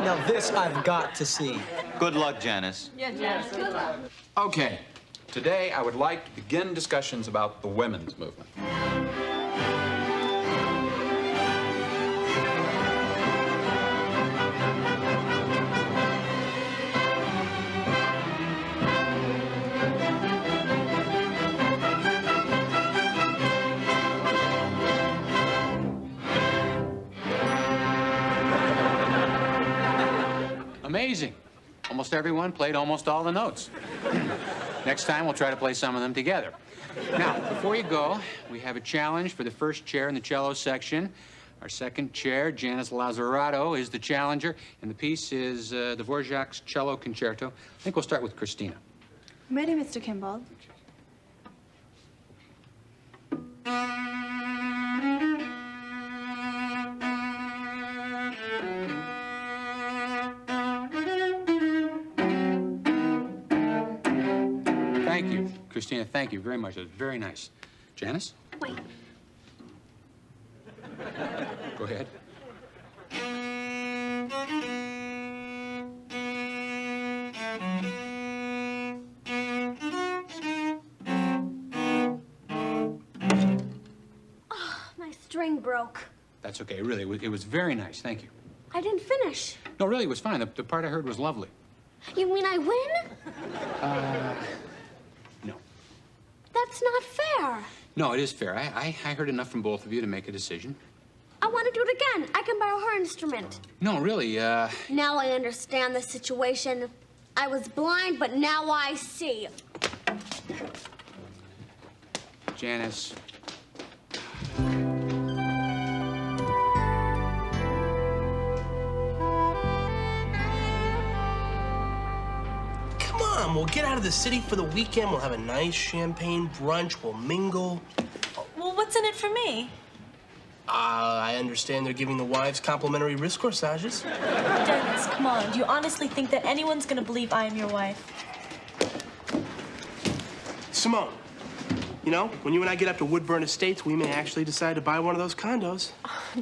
Now this I've got to see. Good luck, Janice. Yeah, Janice. Good luck. Okay. Today, I would like to begin discussions about the women's movement. Amazing. Almost everyone played almost all the notes. Next time, we'll try to play some of them together. Now, before you go, we have a challenge for the first chair in the cello section. Our second chair, Janice Lazzarato, is the challenger, and the piece is Dvorak's cello concerto. I think we'll start with Christina. Ready, Mr. Kimball. Christina, thank you very much. It was very nice. Janice? Wait. Go ahead. My string broke. That's okay, really. It was very nice. Thank you. I didn't finish. No, really, it was fine. The part I heard was lovely. You mean I win? No. That's not fair. No, it is fair. I heard enough from both of you to make a decision. I want to do it again. I can borrow her instrument. No, really, Now I understand the situation. I was blind, but now I see. Janice. Come on, we'll get out of the city for the weekend. We'll have a nice champagne brunch. We'll mingle. Well, what's in it for me? I understand they're giving the wives complimentary wrist corsages. Dennis, come on. Do you honestly think that anyone's gonna believe I am your wife? Simone, you know, when you and I get up to Woodburn Estates, we may actually decide to buy one of those condos.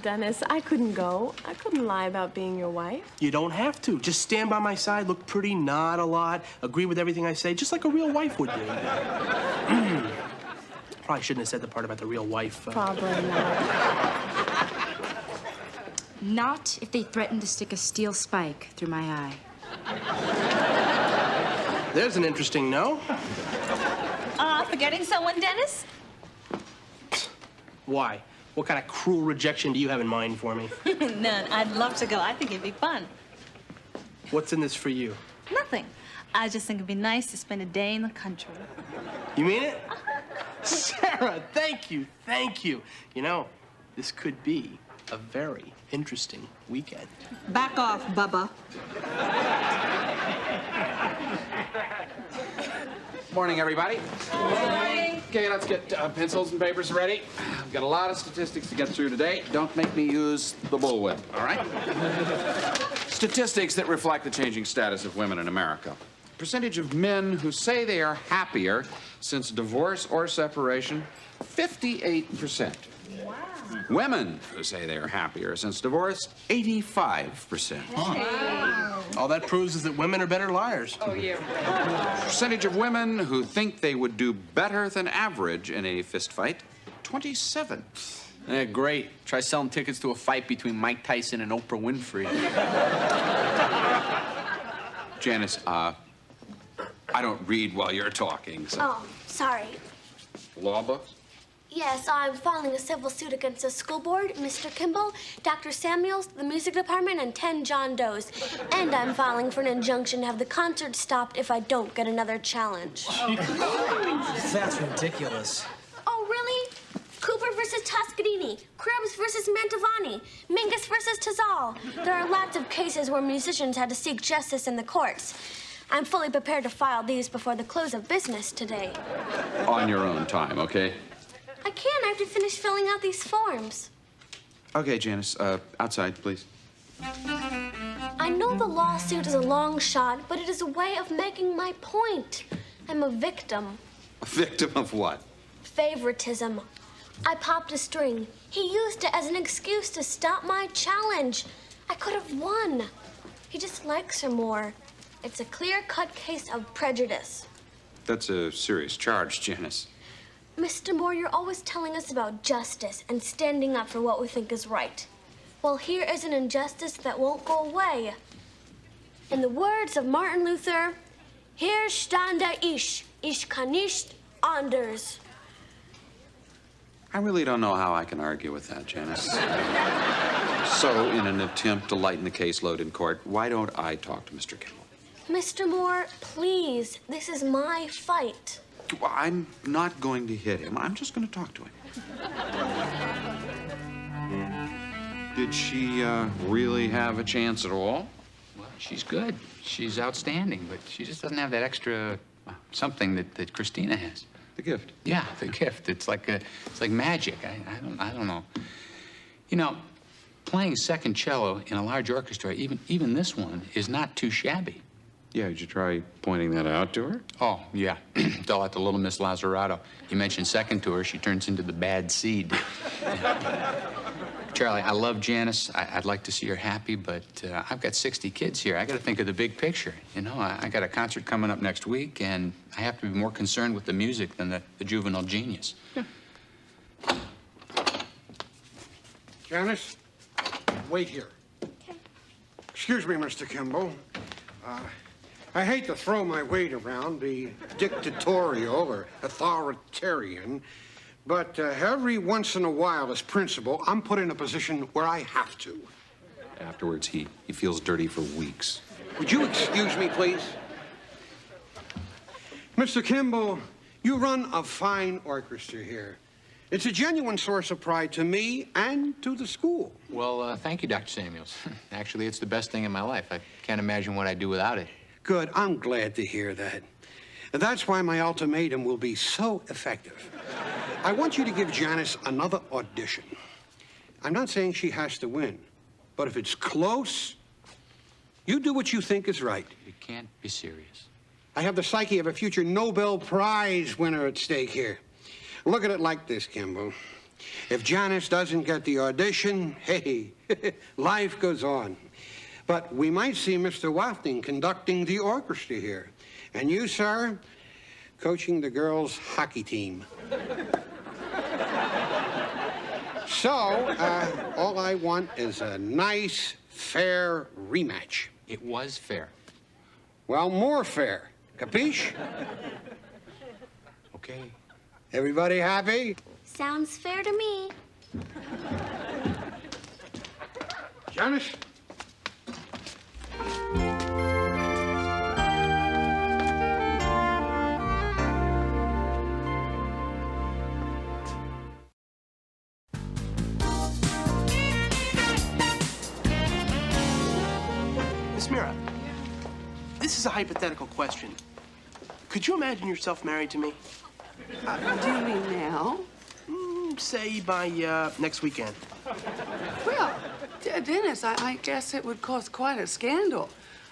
Dennis, I couldn't go. I couldn't lie about being your wife. You don't have to. Just stand by my side, look pretty, nod a lot, agree with everything I say, just like a real wife would do. Probably shouldn't have said the part about the real wife. Probably not. Not if they threaten to stick a steel spike through my eye. There's an interesting no. Forgetting someone, Dennis? Why? What kind of cruel rejection do you have in mind for me? None. I'd love to go. I think it'd be fun. What's in this for you? Nothing. I just think it'd be nice to spend a day in the country. You mean it? Sarah, thank you, thank you. You know, this could be a very interesting weekend. Back off, Bubba. Morning, everybody. Morning. Okay, let's get pencils and papers ready. We've got a lot of statistics to get through today. Don't make me use the bullwhip, all right? Statistics that reflect the changing status of women in America. Percentage of men who say they are happier since divorce or separation, 58%. Wow. Women who say they are happier since divorce, 85%. Wow. All that proves is that women are better liars. Oh, yeah. Percentage of women who think they would do better than average in a fist fight, 27. Great. Try selling tickets to a fight between Mike Tyson and Oprah Winfrey. Janice, I don't read while you're talking, so. Oh, sorry. Law books? Yes, I'm filing a civil suit against the school board, Mr. Kimball, Dr. Samuels, the music department, and 10 John Does. And I'm filing for an injunction to have the concert stopped if I don't get another challenge. That's ridiculous. Oh, really? Cooper versus Toscanini, Krebs versus Mantovani, Mingus versus Tazal. There are lots of cases where musicians had to seek justice in the courts. I'm fully prepared to file these before the close of business today. On your own time, okay? I can't. I have to finish filling out these forms. Okay, Janice, outside, please. I know the lawsuit is a long shot, but it is a way of making my point. I'm a victim. A victim of what? Favoritism. I popped a string. He used it as an excuse to stop my challenge. I could have won. He just likes her more. It's a clear-cut case of prejudice. That's a serious charge, Janice. Mr. Moore, you're always telling us about justice and standing up for what we think is right. Well, here is an injustice that won't go away. In the words of Martin Luther, hier stande ich kann nicht anders. I really don't know how I can argue with that, Janice. So, in an attempt to lighten the caseload in court, why don't I talk to Mr. Kimball? Mr. Moore, please, this is my fight. Well, I'm not going to hit him. I'm just going to talk to him. Did she really have a chance at all? Well, she's good. She's outstanding, but she just doesn't have that extra something that Christina has. The gift. Yeah, the gift. It's like magic. I don't know. You know, playing second cello in a large orchestra, even this one, is not too shabby. Yeah, did you try pointing that out to her? Oh, yeah. Tell that to little Miss Lazzarato. You mention second to her, she turns into the bad seed. Charlie, I love Janice. I'd like to see her happy, but I've got 60 kids here. I got to think of the big picture. You know, I got a concert coming up next week, and I have to be more concerned with the music than the juvenile genius. Janice, wait here. Excuse me, Mr. Kimball. I hate to throw my weight around, be dictatorial or authoritarian, but every once in a while, as principal, I'm put in a position where I have to. Afterwards, he feels dirty for weeks. Would you excuse me, please? Mr. Kimball, you run a fine orchestra here. It's a genuine source of pride to me and to the school. Well, thank you, Dr. Samuels. Actually, it's the best thing in my life. I can't imagine what I'd do without it. Good. I'm glad to hear that. And that's why my ultimatum will be so effective. I want you to give Janice another audition. I'm not saying she has to win, but if it's close, you do what you think is right. You can't be serious. I have the psyche of a future Nobel Prize winner at stake here. Look at it like this, Kimball. If Janice doesn't get the audition, hey, life goes on. But we might see Mr. Wafting conducting the orchestra here. And you, sir, coaching the girls' hockey team. So, all I want is a nice, fair rematch. It was fair. Well, more fair. Capiche? Okay. Everybody happy? Sounds fair to me. Janice? Miss Mira, this is a hypothetical question. Could you imagine yourself married to me? Do you mean now? Say by next weekend. Well, Dennis, I guess it would cause quite a scandal.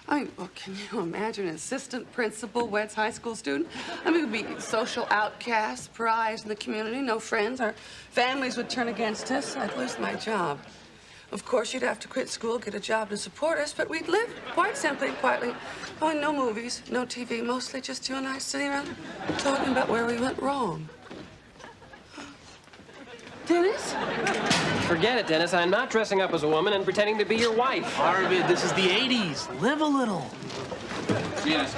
I mean, well, can you imagine an assistant principal weds high school student? I mean, we'd be social outcasts, pariahs in the community, no friends. Our families would turn against us. I'd lose my job. Of course, you'd have to quit school, get a job to support us, but we'd live quite simply, quietly. Oh, and no movies, no TV, mostly just you and I sitting around talking about where we went wrong. Dennis? Forget it, Dennis. I'm not dressing up as a woman and pretending to be your wife. Arvid, this is the 80s. Live a little. Janice,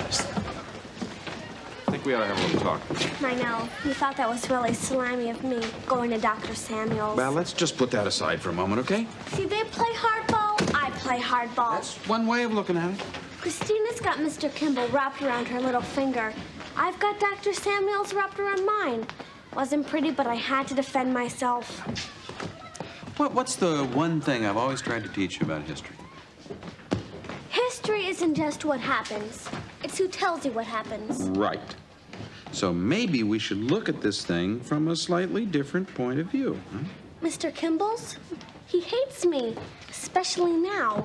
I think we ought to have a little talk. I know. You thought that was really slimy of me, going to Dr. Samuels. Well, let's just put that aside for a moment, okay? See, they play hardball, I play hardball. That's one way of looking at it. Christina's got Mr. Kimball wrapped around her little finger. I've got Dr. Samuels wrapped around mine. Wasn't pretty, but I had to defend myself. What's the one thing I've always tried to teach you about history? History isn't just what happens. It's who tells you what happens. Right. So maybe we should look at this thing from a slightly different point of view. Huh? Mr. Kimball's? He hates me, especially now.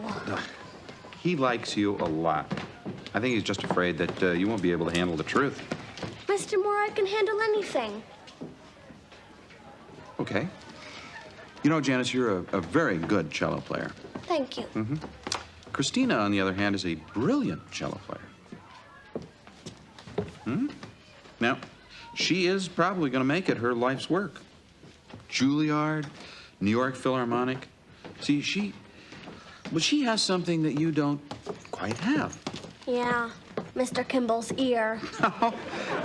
He likes you a lot. I think he's just afraid that you won't be able to handle the truth. Mr. Moore, I can handle anything. Okay. You know, Janice, you're a very good cello player. Thank you. Mm-hmm. Christina, on the other hand, is a brilliant cello player. Hmm? Now, she is probably going to make it her life's work. Juilliard, New York Philharmonic. See, she has something that you don't quite have. Yeah, Mr. Kimball's ear.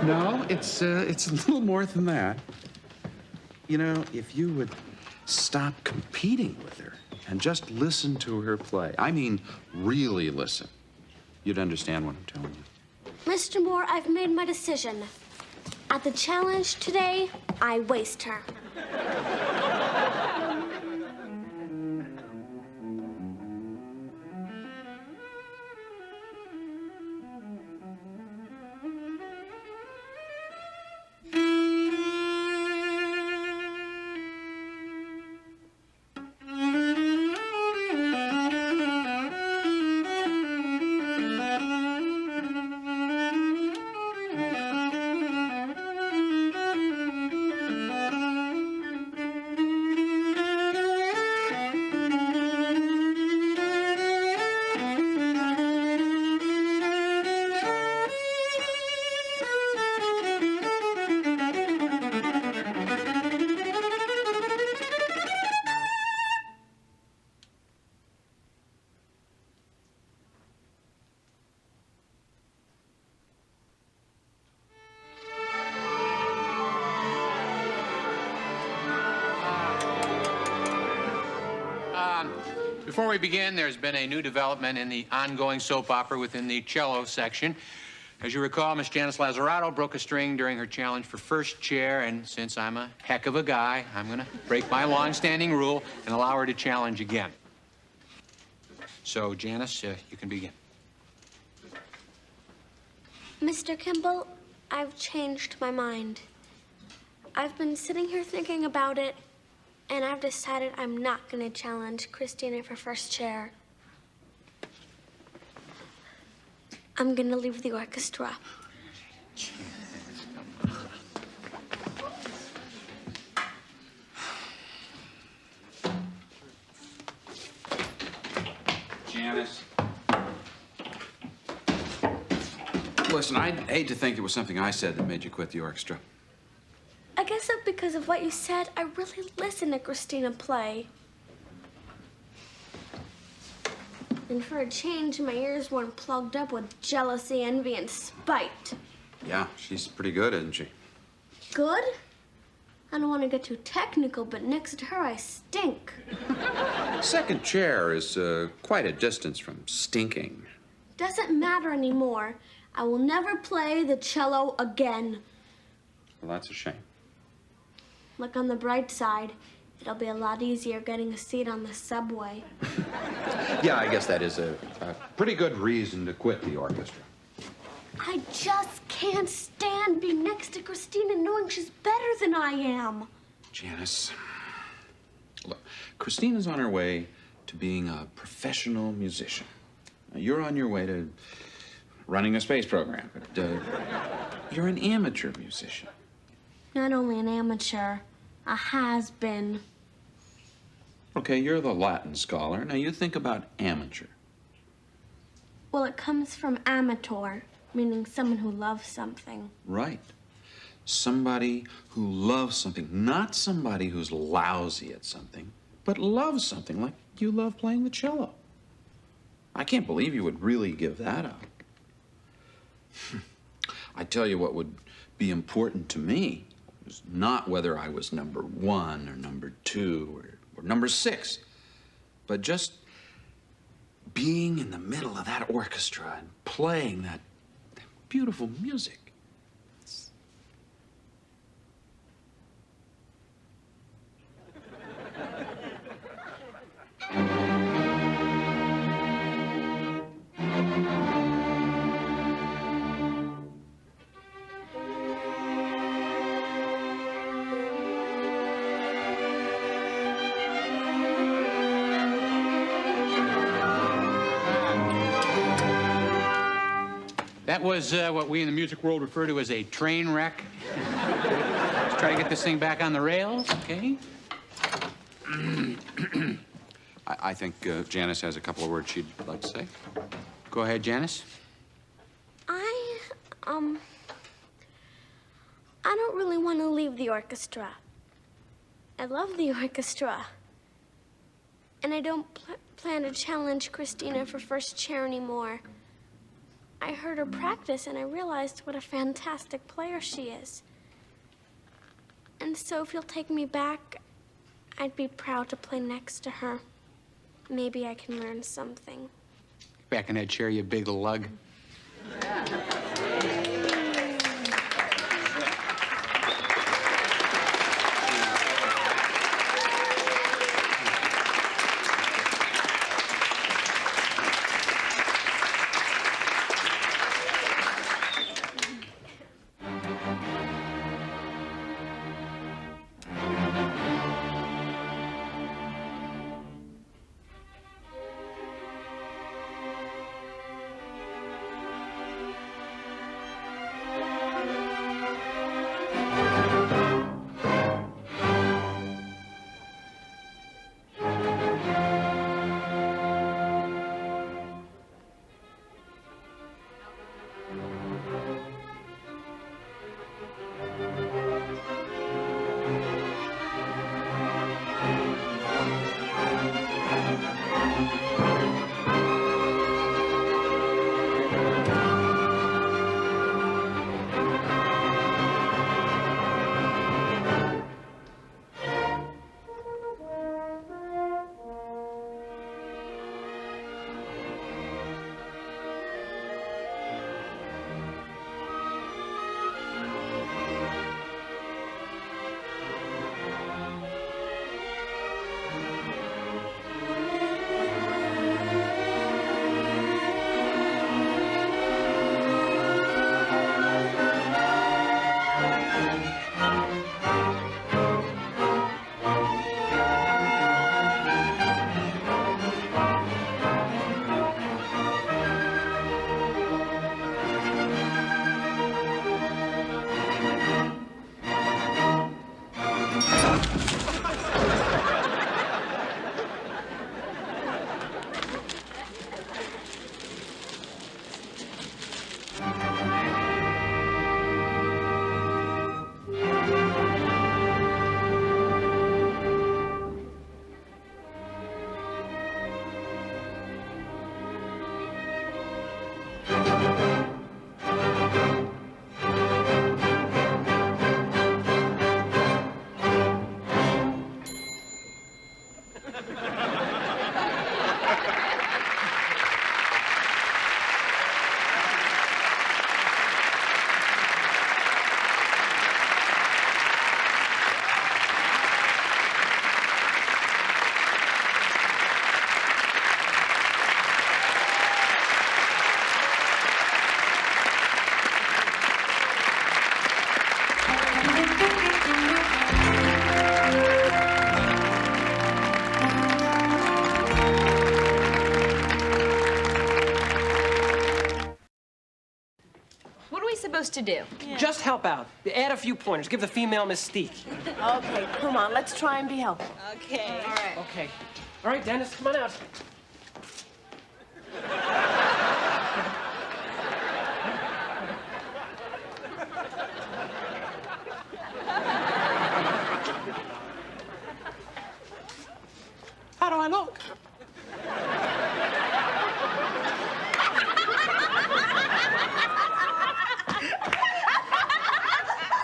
No, it's a little more than that. You know, if you would stop competing with her and just listen to her play, I mean, really listen, you'd understand what I'm telling you. Mr. Moore, I've made my decision. At the challenge today, I waste her. Before we begin, there's been a new development in the ongoing soap opera within the cello section. As you recall, Miss Janice Lazzarato broke a string during her challenge for first chair, and since I'm a heck of a guy, I'm gonna break my long-standing rule and allow her to challenge again. So, Janice, you can begin. Mr. Kimball, I've changed my mind. I've been sitting here thinking about it, and I've decided I'm not going to challenge Christina for first chair. I'm going to leave the orchestra. Janice. Listen, I'd hate to think it was something I said that made you quit the orchestra. I guess that's because of what you said. I really listened to Christina play. And for a change, my ears weren't plugged up with jealousy, envy, and spite. Yeah, she's pretty good, isn't she? Good? I don't want to get too technical, but next to her, I stink. Second chair is quite a distance from stinking. Doesn't matter anymore. I will never play the cello again. Well, that's a shame. Look on the bright side. It'll be a lot easier getting a seat on the subway. Yeah, I guess that is a pretty good reason to quit the orchestra. I just can't stand being next to Christina knowing she's better than I am. Janice, look, Christina's on her way to being a professional musician. Now, you're on your way to running a space program, but you're an amateur musician. Not only an amateur, a has-been. Okay, you're the Latin scholar. Now you think about amateur. Well, it comes from amateur, meaning someone who loves something. Right. Somebody who loves something, not somebody who's lousy at something, but loves something, like you love playing the cello. I can't believe you would really give that up. I tell you what would be important to me was not whether I was number 1 or number 2 or number 6, but just being in the middle of that orchestra and playing that beautiful music. That was what we in the music world refer to as a train wreck. Let's try to get this thing back on the rails, okay? I think Janice has a couple of words she'd like to say. Go ahead, Janice. I don't really want to leave the orchestra. I love the orchestra. And I don't plan to challenge Christina for first chair anymore. I heard her practice and I realized what a fantastic player she is. And so if you'll take me back, I'd be proud to play next to her. Maybe I can learn something. Back in that chair, you big lug. to do? Just help out. Add a few pointers. Give the female mystique. Okay, come on, let's try and be helpful. Okay. All right. Okay. All right, Dennis, come on out. How do I look?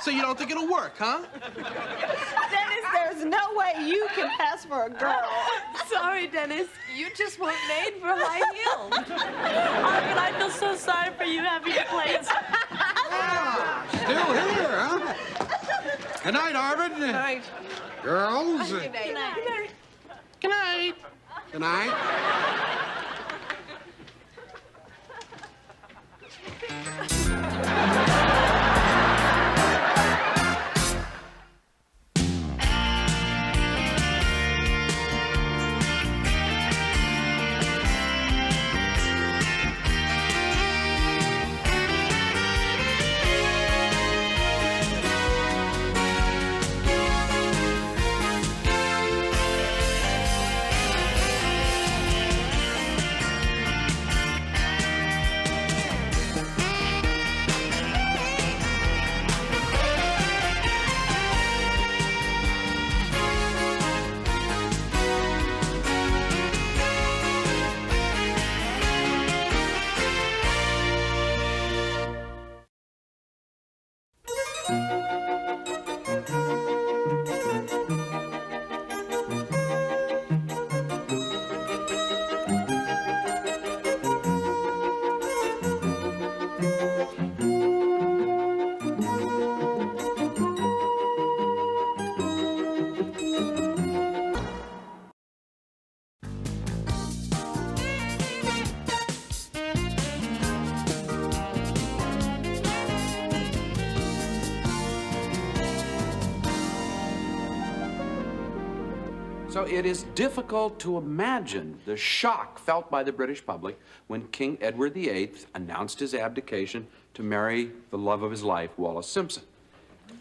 So you don't think it'll work, huh? Dennis, there's no way you can pass for a girl. Sorry, Dennis. You just weren't made for high heels. Arvin, I feel so sorry for you having to play. Still here, huh? Good night, Arvin. Good night. Girls. Good night. Good night. Good night. So it is difficult to imagine the shock felt by the British public when King Edward VIII announced his abdication to marry the love of his life, Wallis Simpson.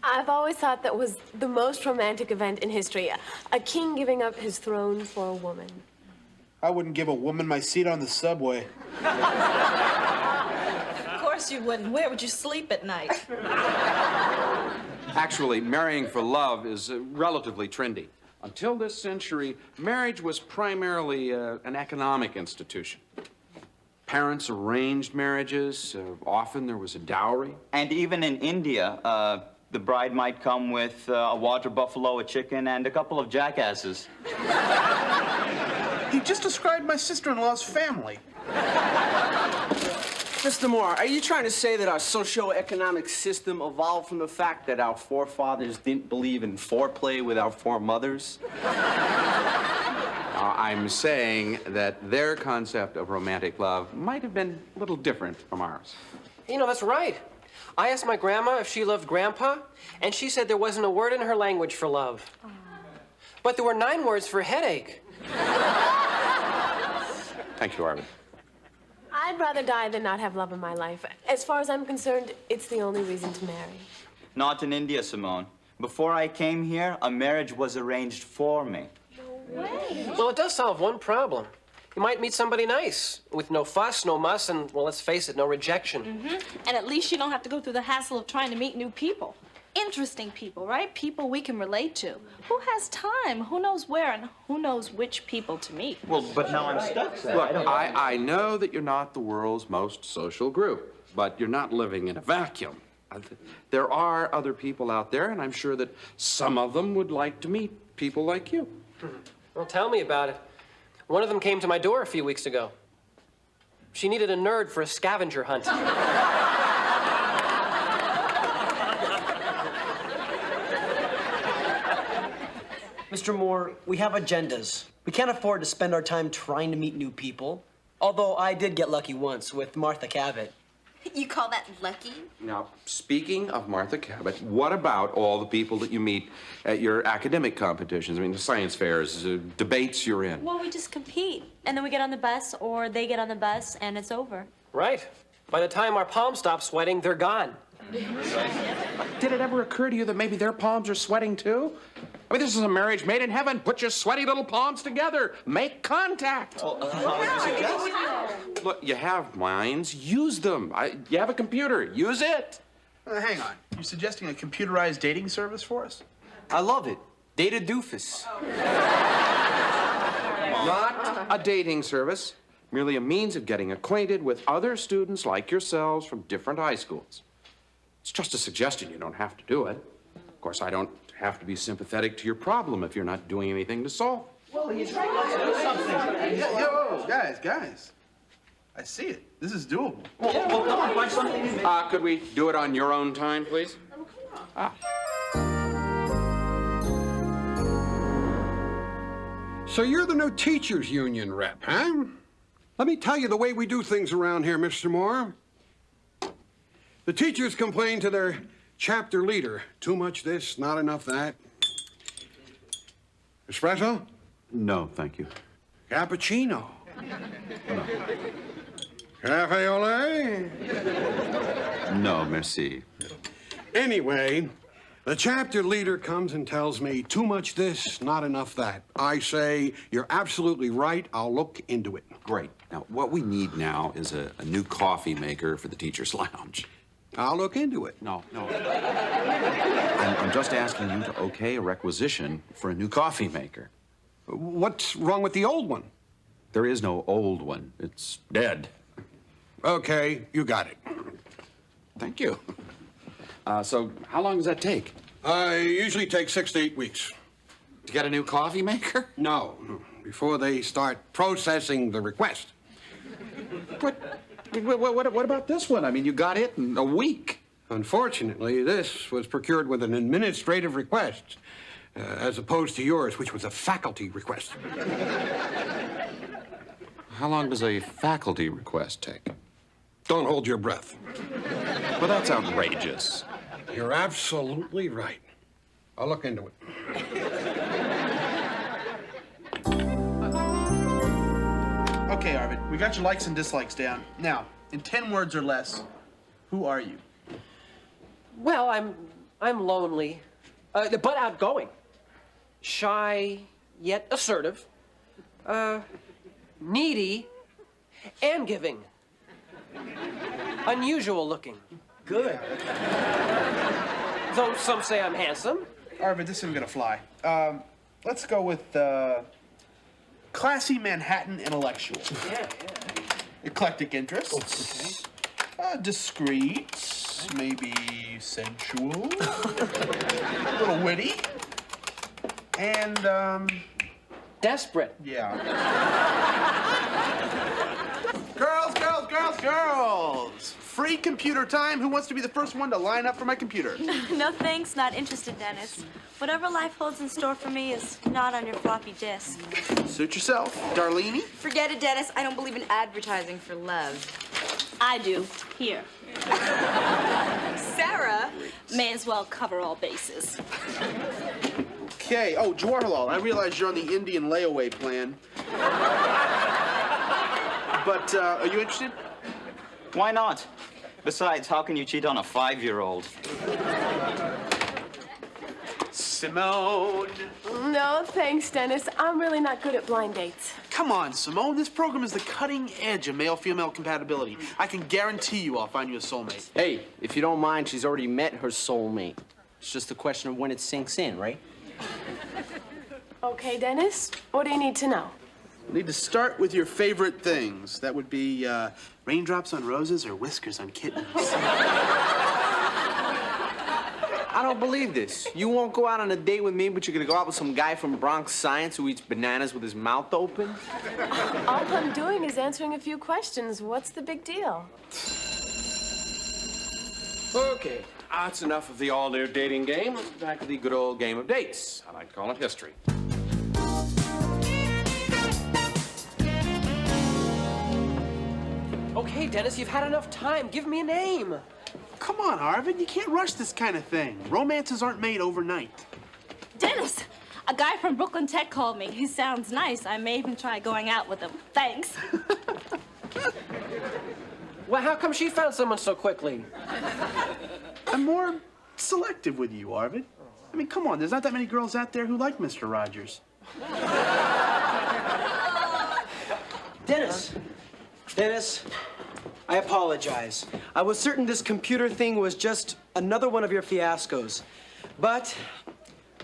I've always thought that was the most romantic event in history. A king giving up his throne for a woman. I wouldn't give a woman my seat on the subway. Of course you wouldn't. Where would you sleep at night? Actually, marrying for love is relatively trendy. Until this century, marriage was primarily an economic institution. Parents arranged marriages. Often there was a dowry. And even in India, the bride might come with a water buffalo, a chicken, and a couple of jackasses. He just described my sister-in-law's family. Mr. Moore, are you trying to say that our socio-economic system evolved from the fact that our forefathers didn't believe in foreplay with our foremothers? I'm saying that their concept of romantic love might have been a little different from ours. You know, that's right. I asked my grandma if she loved Grandpa, and she said there wasn't a word in her language for love. But there were 9 words for headache. Thank you, Arvin. I'd rather die than not have love in my life. As far as I'm concerned, it's the only reason to marry. Not in India, Simone. Before I came here, a marriage was arranged for me. Well, it does solve one problem. You might meet somebody nice, with no fuss, no muss, and, well, let's face it, no rejection. And at least you don't have to go through the hassle of trying to meet new people. Interesting people, right? People we can relate to. Who has time? Who knows where and who knows which people to meet? Well, but now I'm stuck, Sam. Look, I know that you're not the world's most social group, but you're not living in a vacuum. There are other people out there, and I'm sure that some of them would like to meet people like you. Well, tell me about it. One of them came to my door a few weeks ago. She needed a nerd for a scavenger hunt. Mr. Moore, we have agendas. We can't afford to spend our time trying to meet new people. Although I did get lucky once with Martha Cabot. You call that lucky? Now, speaking of Martha Cabot, what about all the people that you meet at your academic competitions? I mean, the science fairs, debates you're in. Well, we just compete. And then we get on the bus, or they get on the bus, and it's over. Right. By the time our palms stop sweating, they're gone. Did it ever occur to you that maybe their palms are sweating too? I mean, this is a marriage made in heaven. Put your sweaty little palms together. Make contact. How would you suggest? Look, you have minds. Use them. You have a computer. Use it. Hang on. You're suggesting a computerized dating service for us? I love it. Data doofus. Not a dating service. Merely a means of getting acquainted with other students like yourselves from different high schools. It's just a suggestion. You don't have to do it. Of course, I don't have to be sympathetic to your problem if you're not doing anything to solve it. Well, he's trying to do something. Yo, guys. I see it. This is doable. Well, come on, find something. Could we do it on your own time, please? So you're the new teachers union rep, huh? Let me tell you the way we do things around here, Mr. Moore. The teachers complain to their chapter leader. Too much this, not enough that. Espresso? No, thank you. Cappuccino? Cafe au lait? No, merci. Anyway, the chapter leader comes and tells me, too much this, not enough that. I say, you're absolutely right. I'll look into it. Great. Now, what we need now is a new coffee maker for the teacher's lounge. I'll look into it. No. I'm just asking you to okay a requisition for a new coffee maker. What's wrong with the old one? There is no old one. It's dead. Okay, you got it. Thank you. So how long does that take? Usually takes 6 to 8 weeks. To get a new coffee maker? No, before they start processing the request. What about this one? I mean, you got it in a week. Unfortunately, this was procured with an administrative request, as opposed to yours, which was a faculty request. How long does a faculty request take? Don't hold your breath. Well, that's outrageous. You're absolutely right. I'll look into it. Okay, Arvid, we got your likes and dislikes down. Now, in 10 words or less, who are you? Well, I'm lonely, but outgoing. Shy, yet assertive. Needy, and giving. Unusual looking. Good. Though some say I'm handsome. Arvid, this isn't gonna fly. Let's go with classy Manhattan intellectual. Yeah. Eclectic interests. Discreet, maybe sensual. A little witty. And, desperate. Yeah. Girls! Free computer time. Who wants to be the first one to line up for my computer? No thanks, not interested, Dennis. Whatever life holds in store for me is not on your floppy disk. Suit yourself. Darlene? Forget it, Dennis. I don't believe in advertising for love. I do. Here. Sarah may as well cover all bases. Okay. Oh, Jawaharlal, I realize you're on the Indian layaway plan. But, are you interested? Why not? Besides, how can you cheat on a 5-year-old? Simone. No, thanks, Dennis. I'm really not good at blind dates. Come on, Simone. This program is the cutting edge of male-female compatibility. I can guarantee you I'll find you a soulmate. Hey, if you don't mind, she's already met her soulmate. It's just a question of when it sinks in, right? Okay, Dennis, what do you need to know? Need to start with your favorite things. That would be raindrops on roses or whiskers on kittens. I don't believe this. You won't go out on a date with me, but you're gonna go out with some guy from Bronx Science who eats bananas with his mouth open? All I'm doing is answering a few questions. What's the big deal? Okay, that's enough of the all-new dating game. Back to the good old game of dates. I like to call it history. Okay, Dennis, you've had enough time. Give me a name. Come on, Arvid. You can't rush this kind of thing. Romances aren't made overnight. Dennis, a guy from Brooklyn Tech called me. He sounds nice. I may even try going out with him. Thanks. Well, how come she found someone so quickly? I'm more selective with you, Arvid. I mean, come on, there's not that many girls out there who like Mr. Rogers. Dennis, I apologize. I was certain this computer thing was just another one of your fiascos. But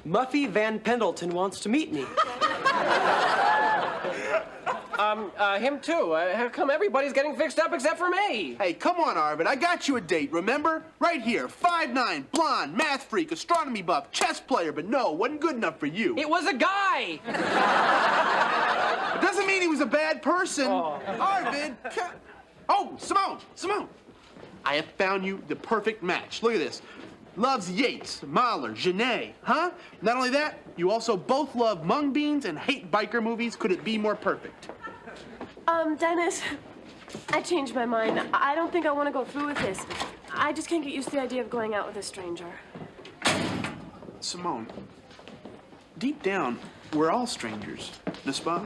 Muffy Van Pendleton wants to meet me. Him too. How come everybody's getting fixed up except for me? Hey, come on, Arvid. I got you a date, remember? Right here. 5'9", blonde, math freak, astronomy buff, chess player, but no, wasn't good enough for you. It was a guy! It doesn't mean he was a bad person. Oh. Arvid. Oh, Simone. I have found you the perfect match. Look at this. Loves Yates, Mahler, Genet, huh? Not only that, you also both love mung beans and hate biker movies. Could it be more perfect? Dennis, I changed my mind. I don't think I want to go through with this. I just can't get used to the idea of going out with a stranger. Simone, deep down, we're all strangers, n'est-ce pas?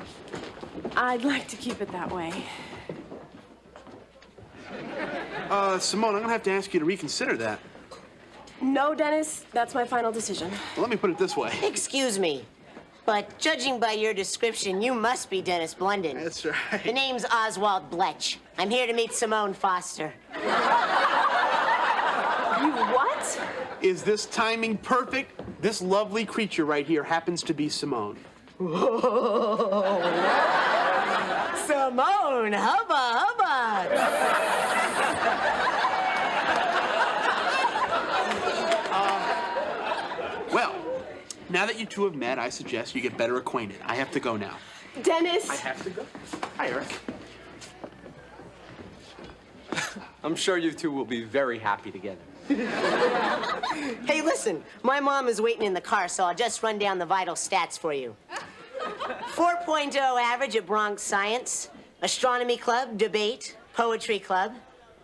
I'd like to keep it that way. Simone, I'm gonna have to ask you to reconsider that. No, Dennis, that's my final decision. Well, let me put it this way. Excuse me, but judging by your description, you must be Dennis Blunden. That's right. The name's Oswald Bletch. I'm here to meet Simone Foster. You what? Is this timing perfect? This lovely creature right here happens to be Simone. Whoa. Simone, hubba. Well, now that you two have met, I suggest you get better acquainted. I have to go now. Dennis! I have to go. Hi, Eric. I'm sure you two will be very happy together. Hey, listen, my mom is waiting in the car, so I'll just run down the vital stats for you. 4.0 average at Bronx Science, astronomy club, debate, poetry club,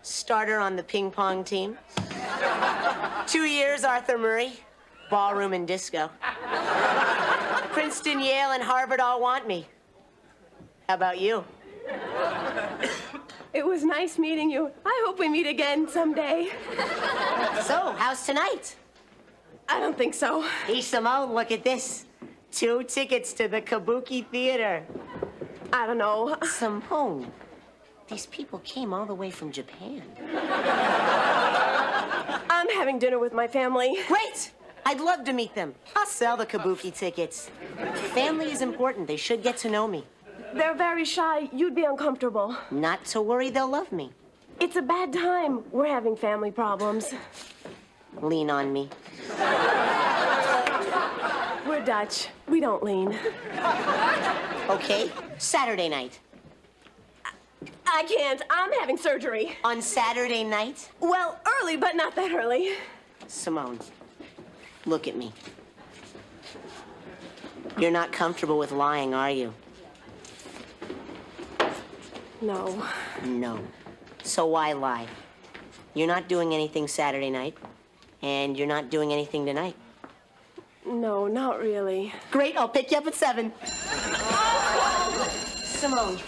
starter on the ping pong team. 2 years, Arthur Murray, ballroom and disco. Princeton, Yale, and Harvard all want me. How about you? It was nice meeting you. I hope we meet again someday. So, how's tonight? I don't think so. Hey, Simone, look at this. 2 tickets to the Kabuki Theater. I don't know. Simone, these people came all the way from Japan. I'm having dinner with my family. Great! I'd love to meet them. I'll sell the Kabuki tickets. Family is important. They should get to know me. They're very shy. You'd be uncomfortable. Not to worry, they'll love me. It's a bad time. We're having family problems. Lean on me. We're Dutch. We don't lean. Okay, Saturday night. I can't. I'm having surgery. On Saturday night? Well, early, but not that early. Simone, look at me. You're not comfortable with lying, are you? No. No. So why lie? You're not doing anything Saturday night, and you're not doing anything tonight. No, not really. Great, I'll pick you up at 7. Simone,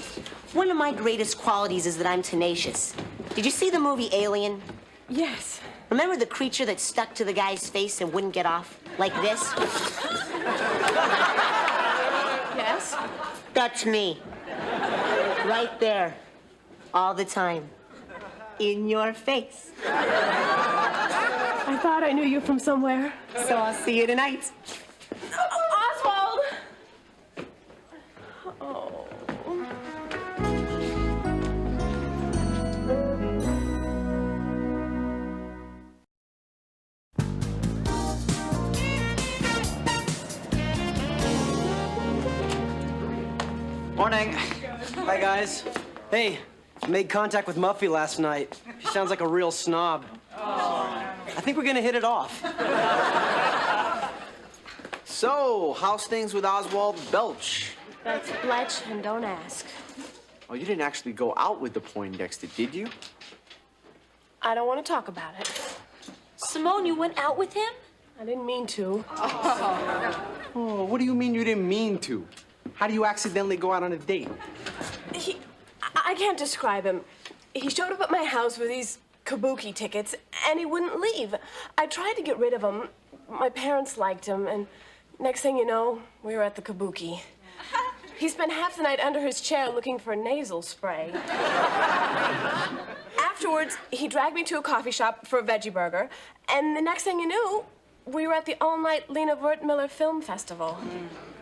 one of my greatest qualities is that I'm tenacious. Did you see the movie Alien? Yes. Remember the creature that stuck to the guy's face and wouldn't get off? Like this? Yes? That's me. Right there. All the time. In your face. I thought I knew you from somewhere. So I'll see you tonight. Oswald! Oh. Morning. Hi, guys. Hey, I made contact with Muffy last night. She sounds like a real snob. I think we're gonna hit it off. So, how's things with Oswald Belch? That's Bletch, and don't ask. Oh, you didn't actually go out with the Poindexter, did you? I don't want to talk about it. Simone, you went out with him? I didn't mean to. Oh, what do you mean you didn't mean to? How do you accidentally go out on a date? I can't describe him. He showed up at my house with these kabuki tickets, and he wouldn't leave. I tried to get rid of him. My parents liked him, and next thing you know, we were at the kabuki. He spent half the night under his chair looking for nasal spray. Afterwards, he dragged me to a coffee shop for a veggie burger, and the next thing you knew, we were at the all-night Lena Wertmiller Film Festival.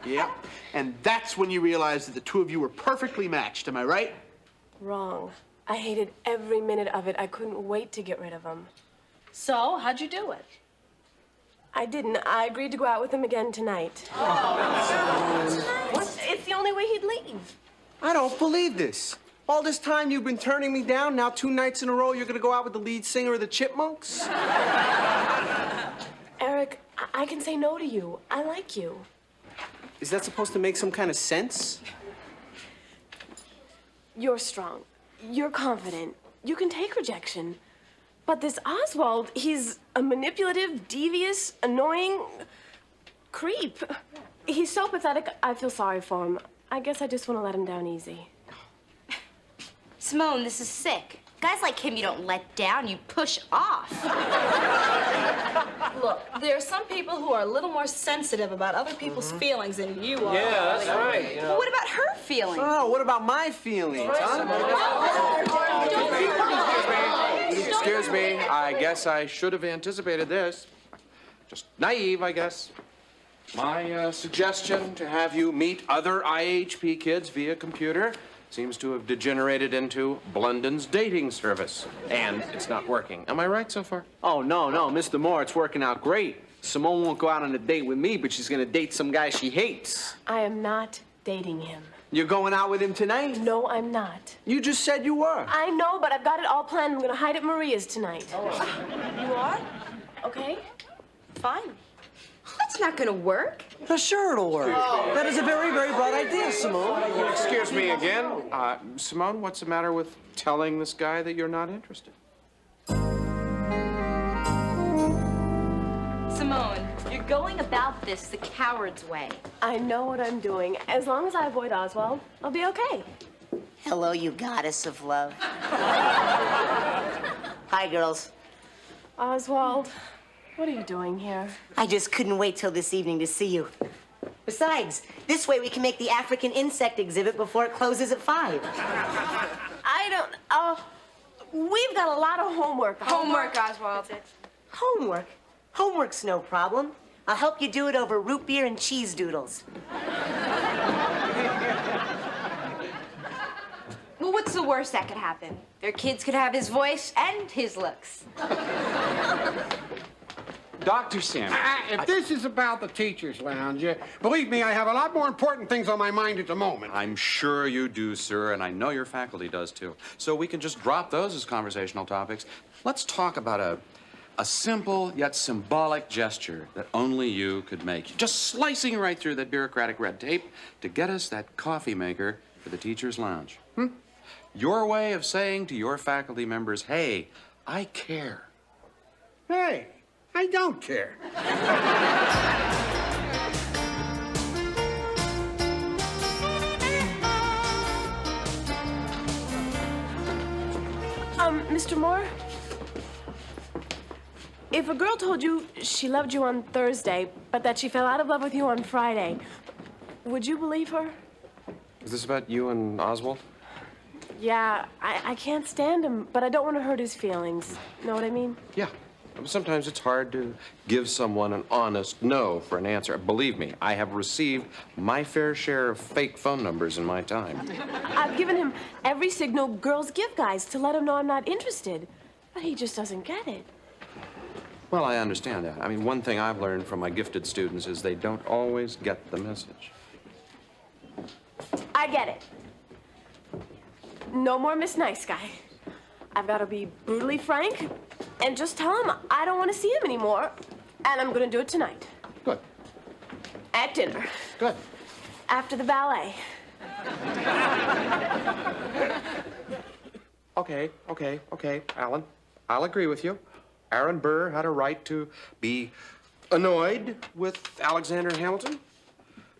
Yep. And that's when you realized that the two of you were perfectly matched, am I right? Wrong. I hated every minute of it. I couldn't wait to get rid of him. So, how'd you do it? I didn't. I agreed to go out with him again tonight. What? It's the only way he'd leave. I don't believe this. All this time you've been turning me down. Now 2 nights in a row you're gonna go out with the lead singer of the Chipmunks? Eric, I can say no to you. I like you. Is that supposed to make some kind of sense? You're strong. You're confident. You can take rejection. But this Oswald, he's a manipulative, devious, annoying creep. He's so pathetic, I feel sorry for him. I guess I just want to let him down easy. Simone, this is sick. Guys like him you don't let down, you push off. Look, there are some people who are a little more sensitive about other people's feelings than you are. Yeah, that's right. Well, what about her feelings? Oh, what about my feelings, huh? Excuse me, I guess I should have anticipated this. Just naive, I guess. My suggestion to have you meet other IHP kids via computer seems to have degenerated into Blundin's dating service. And it's not working. Am I right so far? Oh, no, Mr. Moore, it's working out great. Simone won't go out on a date with me, but she's gonna date some guy she hates. I am not dating him. You're going out with him tonight? No, I'm not. You just said you were. I know, but I've got it all planned. I'm gonna hide at Maria's tonight. You are? Okay? Fine. That's not gonna work. Sure it'll work. That is a very, very bright idea, Simone. Excuse me again. Simone, what's the matter with telling this guy that you're not interested? Simone, you're going about this the coward's way. I know what I'm doing. As long as I avoid Oswald, I'll be okay. Hello, you goddess of love. Hi, girls. Oswald, what are you doing here? I just couldn't wait till this evening to see you. Besides, this way we can make the African insect exhibit before it closes at 5. We've got a lot of homework. Homework, Oswald. Homework? Homework's no problem. I'll help you do it over root beer and cheese doodles. Well, what's the worst that could happen? Their kids could have his voice and his looks. Dr. Sam. If this is about the teacher's lounge, believe me, I have a lot more important things on my mind at the moment. I'm sure you do, sir, and I know your faculty does too. So we can just drop those as conversational topics. Let's talk about a simple yet symbolic gesture that only you could make. Just slicing right through that bureaucratic red tape to get us that coffee maker for the teacher's lounge. Your way of saying to your faculty members, hey, I care. Hey, I don't care. Mr. Moore? If a girl told you she loved you on Thursday, but that she fell out of love with you on Friday, would you believe her? Is this about you and Oswald? Yeah, I can't stand him, but I don't want to hurt his feelings. Know what I mean? Yeah. Sometimes it's hard to give someone an honest no for an answer. Believe me, I have received my fair share of fake phone numbers in my time. I've given him every signal girls give guys to let him know I'm not interested, but he just doesn't get it. Well, I understand that. I mean, one thing I've learned from my gifted students is they don't always get the message. I get it. No more Miss Nice Guy. I've got to be brutally frank and just tell him I don't want to see him anymore, and I'm going to do it tonight. Good. At dinner. Good. After the ballet. Okay, Alan. I'll agree with you. Aaron Burr had a right to be annoyed with Alexander Hamilton.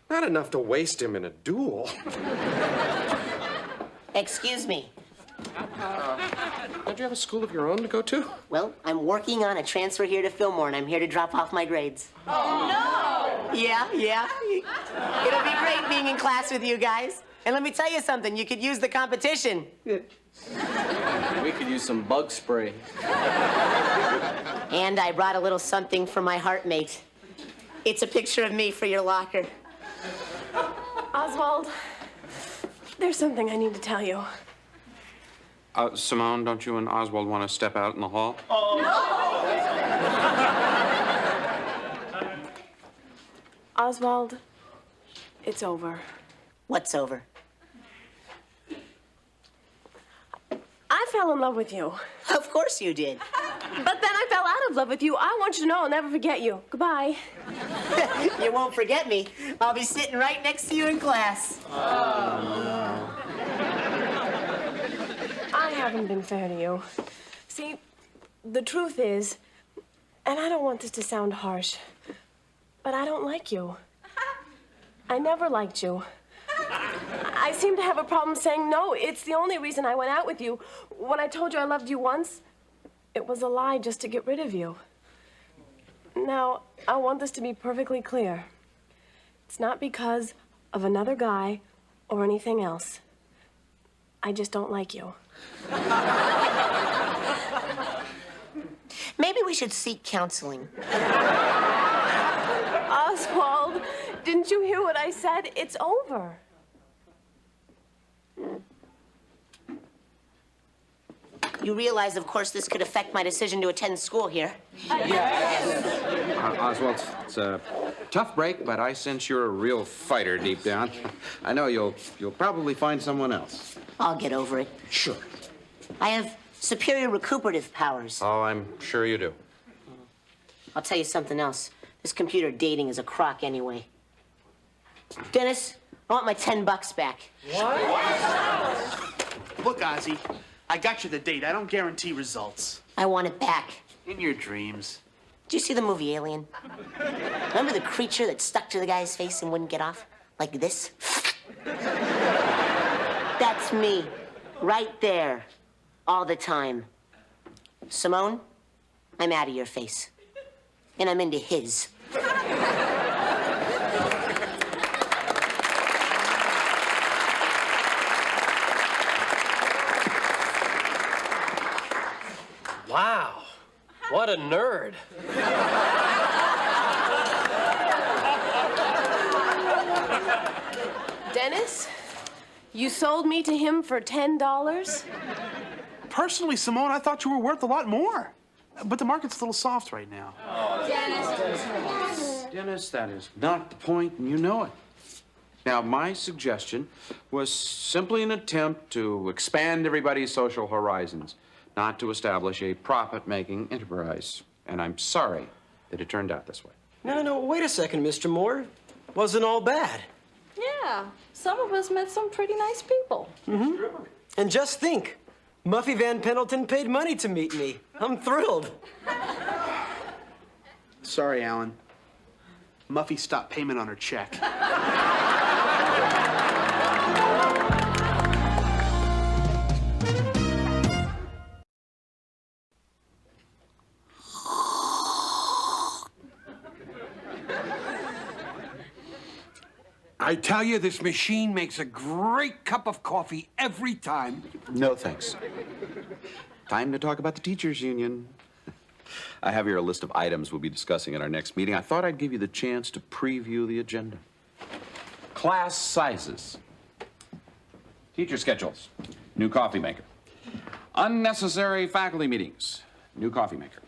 Not enough to waste him in a duel. Excuse me. Don't you have a school of your own to go to? Well, I'm working on a transfer here to Fillmore, and I'm here to drop off my grades. Oh, no! Yeah. It'll be great being in class with you guys. And let me tell you something, you could use the competition. We could use some bug spray. And I brought a little something for my heartmate. It's a picture of me for your locker. Oswald, there's something I need to tell you. Simone, don't you and Oswald want to step out in the hall? Oswald, it's over. What's over? I fell in love with you. Of course you did. But then I fell out of love with you. I want you to know I'll never forget you. Goodbye. You won't forget me. I'll be sitting right next to you in class. I haven't been fair to you. See, the truth is, and I don't want this to sound harsh, but I don't like you. I never liked you. I seem to have a problem saying no. It's the only reason I went out with you. When I told you I loved you once, it was a lie just to get rid of you. Now, I want this to be perfectly clear. It's not because of another guy or anything else. I just don't like you. Maybe we should seek counseling. Oswald, didn't you hear what I said? It's over. You realize, of course, this could affect my decision to attend school here. Oswald, it's a tough break, but I sense you're a real fighter deep down. I know you'll probably find someone else. I'll get over it. Sure. I have superior recuperative powers. Oh, I'm sure you do. I'll tell you something else. This computer dating is a crock anyway. Dennis, I want my $10 back. Look, Ozzy, I got you the date. I don't guarantee results. I want it back. In your dreams. Did you see the movie Alien? Remember the creature that stuck to the guy's face and wouldn't get off? Like this? That's me. Right there. All the time. Simone, I'm out of your face. And I'm into his. Wow, what a nerd. Dennis, you sold me to him for $10? Personally, Simone, I thought you were worth a lot more. But the market's a little soft right now. Dennis, that is not the point, and you know it. Now, my suggestion was simply an attempt to expand everybody's social horizons, not to establish a profit-making enterprise. And I'm sorry that it turned out this way. No, wait a second, Mr. Moore. Wasn't all bad. Yeah, some of us met some pretty nice people. Mm-hmm. And just think, Muffy Van Pendleton paid money to meet me. I'm thrilled. Sorry, Alan. Muffy stopped payment on her check. I tell you, this machine makes a great cup of coffee every time. No, thanks. Time to talk about the teachers' union. I have here a list of items we'll be discussing at our next meeting. I thought I'd give you the chance to preview the agenda. Class sizes. Teacher schedules. New coffee maker. Unnecessary faculty meetings. New coffee maker.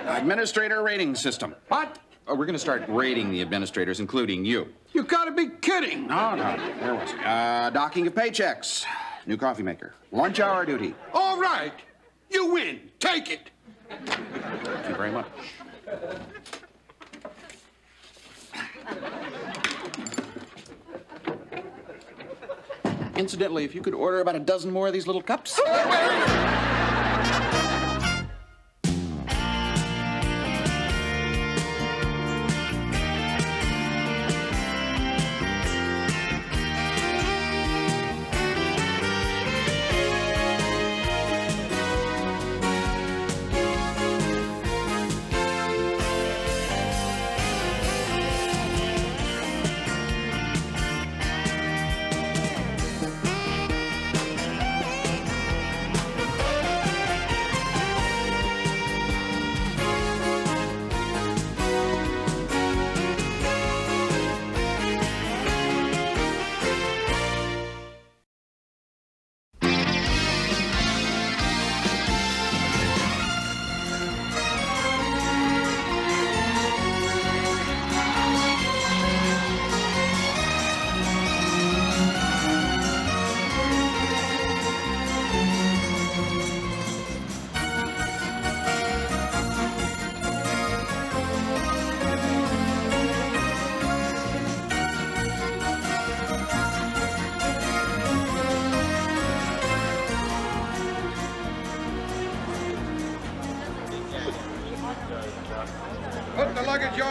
Administrator rating system. What? Oh, we're going to start rating the administrators, including you. You gotta be kidding. No. Where was he? Docking of paychecks. New coffee maker. Lunch hour duty. All right. You win. Take it. Thank you very much. Incidentally, if you could order about a dozen more of these little cups.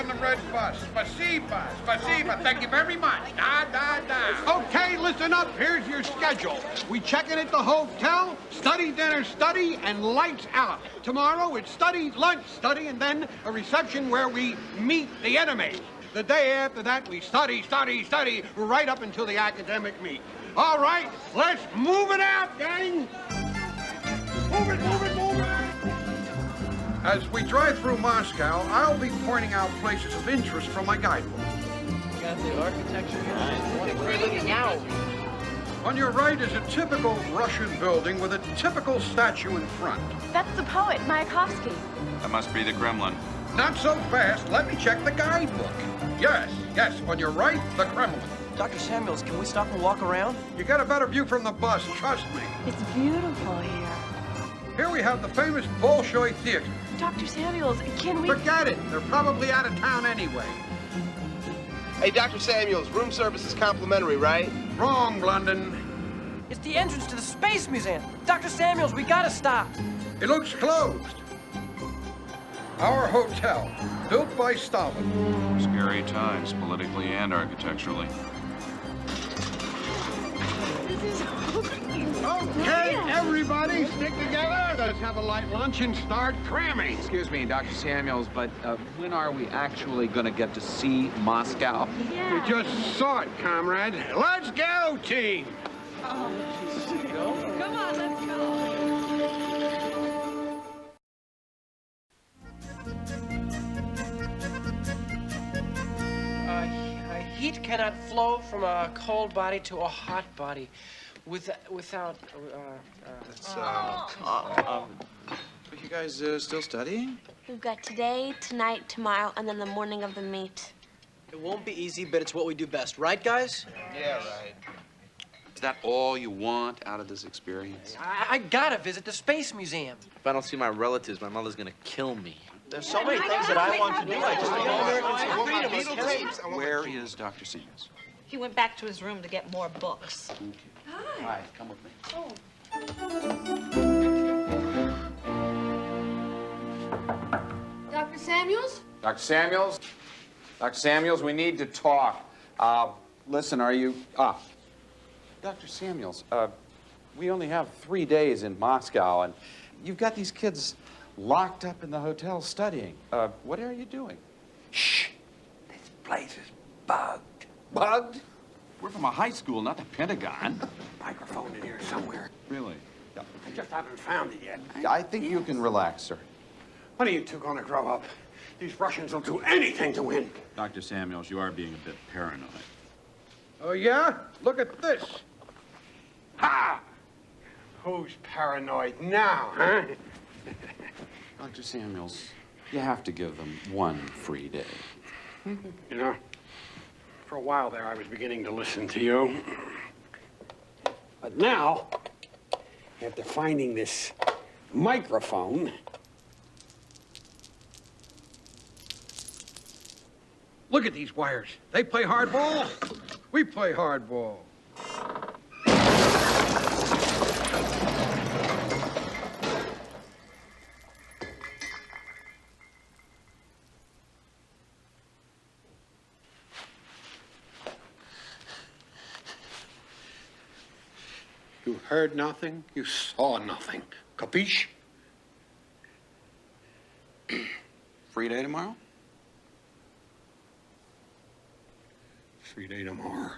on the red bus. Spasiba, spasiba. Thank you very much. Da, da, da. Okay, listen up. Here's your schedule. We check in at the hotel, study, dinner, study, and lights out. Tomorrow it's study, lunch, study, and then a reception where we meet the enemy. The day after that, we study, study, study, right up until the academic meet. All right, let's move it out, gang. Move it, move it, move it. As we drive through Moscow, I'll be pointing out places of interest from my guidebook. You got the architecture here. Where are you looking now? On your right is a typical Russian building with a typical statue in front. That's the poet, Mayakovsky. That must be the Kremlin. Not so fast. Let me check the guidebook. Yes, yes, on your right, the Kremlin. Dr. Samuels, can we stop and walk around? You get a better view from the bus, trust me. It's beautiful here. Here we have the famous Bolshoi Theater. Dr. Samuels, can we... Forget it. They're probably out of town anyway. Hey, Dr. Samuels, room service is complimentary, right? Wrong, London. It's the entrance to the Space Museum. Dr. Samuels, we gotta stop. It looks closed. Our hotel, built by Stalin. Scary times, politically and architecturally. Okay, everybody, stick together. Let's have a light lunch and start cramming. Excuse me, Dr. Samuels, but when are we actually going to get to see Moscow? You just saw it, comrade. Let's go, team. Come on, let's go. Heat cannot flow from a cold body to a hot body without. Are you guys still studying? We've got today, tonight, tomorrow, and then the morning of the meet. It won't be easy, but it's what we do best. Right, guys? Yeah, right. Is that all you want out of this experience? I gotta visit the Space Museum. If I don't see my relatives, my mother's gonna kill me. There's so many things that I want to do. I just don't. Where is Dr. Samuels? He went back to his room to get more books. Hi, come with me. Dr. Samuels? Dr. Samuels? Dr. Samuels, we need to talk. Listen, are you... Dr. Samuels, we only have 3 days in Moscow, and you've got these kids locked up in the hotel studying. What are you doing? Shh. This place is bugged. Bugged? We're from a high school, not the Pentagon. Microphone in here somewhere. Really? I just haven't found it yet. I think you can relax, sir. When are you two gonna grow up? These Russians will do anything to win. Dr. Samuels, you are being a bit paranoid. Oh, yeah? Look at this. Ha! Who's paranoid now, huh? Dr. Samuels, you have to give them 1 free day. You know, for a while there, I was beginning to listen to you. But now, after finding this microphone, look at these wires. They play hardball. We play hardball. You heard nothing, you saw nothing. Capiche? Free day tomorrow? Free day tomorrow.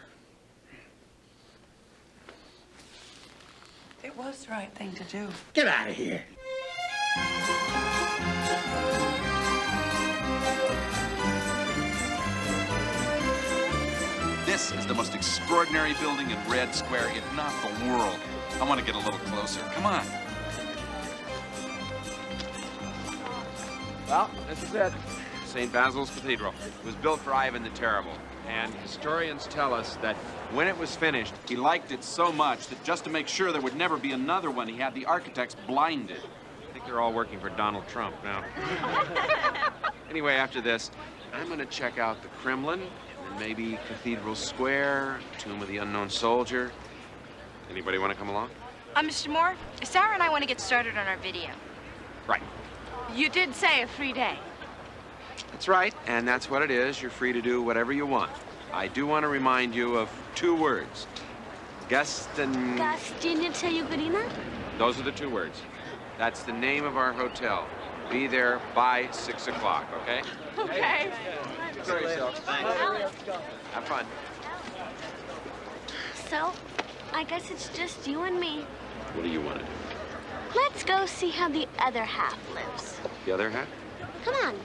It was the right thing to do. Get out of here. This is the most extraordinary building in Red Square, if not the world. I want to get a little closer. Come on. Well, this is it. St. Basil's Cathedral. It was built for Ivan the Terrible. And historians tell us that when it was finished, he liked it so much that just to make sure there would never be another one, he had the architects blinded. I think they're all working for Donald Trump now. Anyway, after this, I'm going to check out the Kremlin, and maybe Cathedral Square, Tomb of the Unknown Soldier. Anybody want to come along? Mr. Moore, Sarah and I want to get started on our video. Right. You did say a free day. That's right, and that's what it is. You're free to do whatever you want. I do want to remind you of 2 words. Gostinnica Ugrina? Those are the 2 words. That's the name of our hotel. Be there by 6 o'clock, okay? Okay. Enjoy yourself. Thanks. Have fun. So, I guess it's just you and me. What do you want to do? Let's go see how the other half lives. The other half? Come on.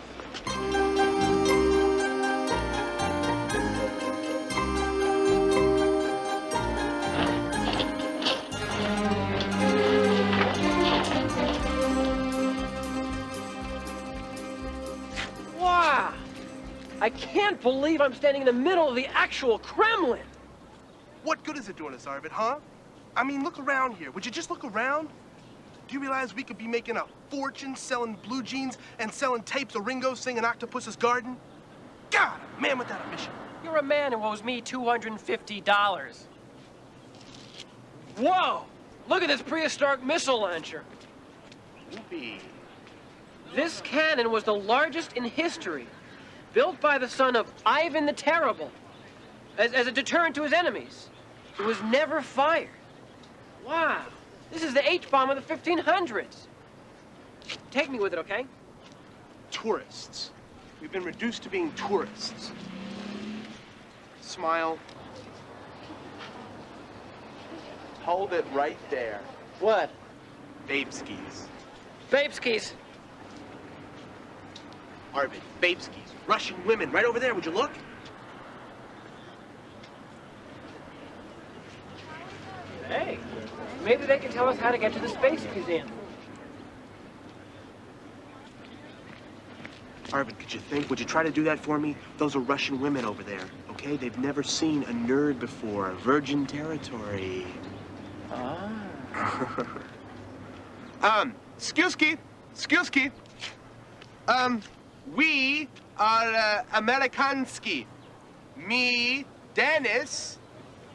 Wow! I can't believe I'm standing in the middle of the actual Kremlin. What good is it doing us, Arvid, huh? I mean, look around here. Would you just look around? Do you realize we could be making a fortune selling blue jeans and selling tapes of Ringo singing Octopus's Garden? God, a man without a mission. You're a man who owes me $250. Whoa! Look at this prehistoric missile launcher. Whoopee. This cannon was the largest in history, built by the son of Ivan the Terrible, as a deterrent to his enemies. It was never fired. Wow, this is the H-bomb of the 1500s. Take me with it, okay? Tourists. We've been reduced to being tourists. Smile. Hold it right there. What? Babe skis. Babe skis. Arvid, babe skis. Russian women, right over there. Would you look? Hey, maybe they can tell us how to get to the Space Museum. Arvid, could you think? Would you try to do that for me? Those are Russian women over there, okay? They've never seen a nerd before. Virgin territory. Excuse me. We are Amerikansky. Me, Dennis.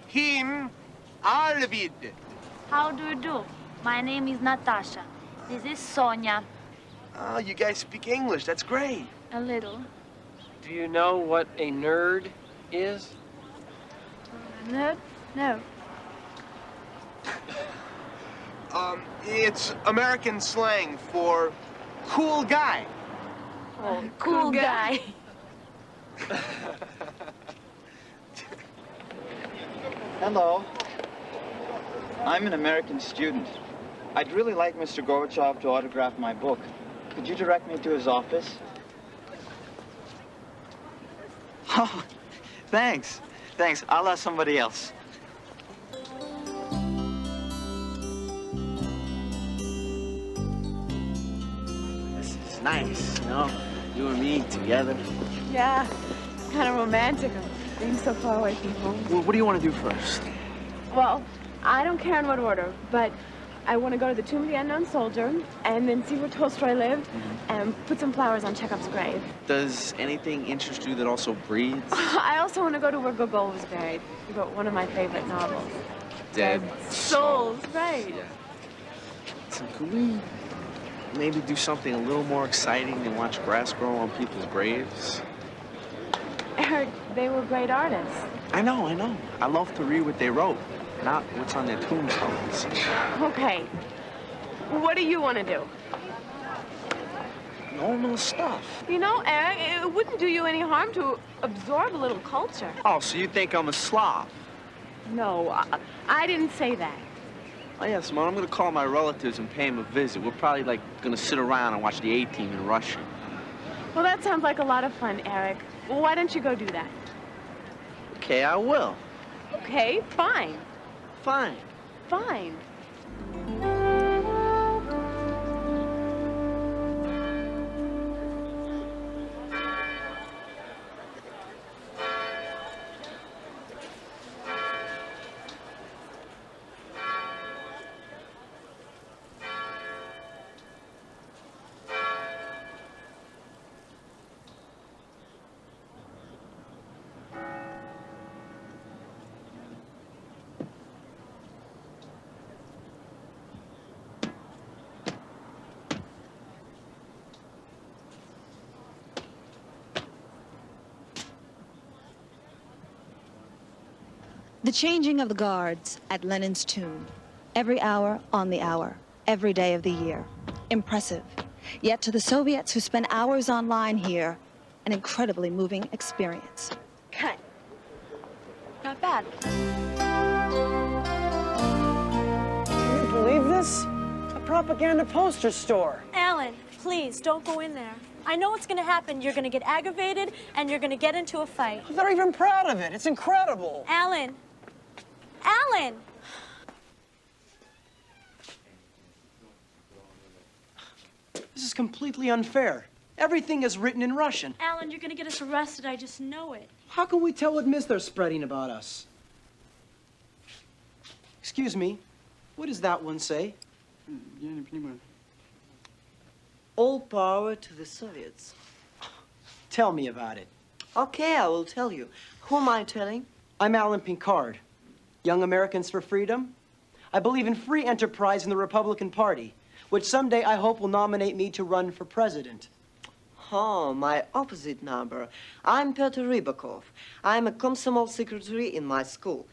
Him, Arvid. How do you do? My name is Natasha. This is Sonia. Oh, you guys speak English. That's great. A little. Do you know what a nerd is? Nerd? No. It's American slang for cool guy. Oh, cool guy. Hello. I'm an American student. I'd really like Mr. Gorbachev to autograph my book. Could you direct me to his office? Oh, thanks. Thanks. I'll ask somebody else. This is nice, you know? You and me together. Yeah, kind of romantic of being so far away from home. Well, what do you want to do first? Well, I don't care in what order, but I want to go to the Tomb of the Unknown Soldier and then see where Tolstoy lived and put some flowers on Chekhov's grave. Does anything interest you that also breathes? I also want to go to where Gogol was buried. He wrote one of my favorite novels. Dead Souls, right. Yeah. So could we maybe do something a little more exciting than watch grass grow on people's graves? Eric, they were great artists. I know. I love to read what they wrote, not what's on their tombstones. Okay. What do you want to do? Normal stuff. You know, Eric, it wouldn't do you any harm to absorb a little culture. Oh, so you think I'm a slob? No, I didn't say that. Oh, yeah, Simone, I'm gonna call my relatives and pay them a visit. We're probably, like, gonna sit around and watch the A-Team in Russia. Well, that sounds like a lot of fun, Eric. Well, why don't you go do that? Okay, I will. Okay, fine. Fine. Fine. The changing of the guards at Lenin's tomb. Every hour on the hour. Every day of the year. Impressive. Yet to the Soviets who spend hours online here, an incredibly moving experience. Cut. Not bad. Can you believe this? A propaganda poster store. Alan, please, don't go in there. I know what's gonna happen. You're gonna get aggravated, and you're gonna get into a fight. I'm not even proud of it. It's incredible. Alan! Alan! This is completely unfair. Everything is written in Russian. Alan, you're gonna get us arrested. I just know it. How can we tell what myths they're spreading about us? Excuse me, what does that one say? All power to the Soviets. Tell me about it. Okay, I will tell you. Who am I telling? I'm Alan Pinkard, Young Americans for Freedom. I believe in free enterprise in the Republican Party, which someday I hope will nominate me to run for president. Oh, my opposite number. I'm Peter Rybakov. I'm a Komsomol secretary in my school.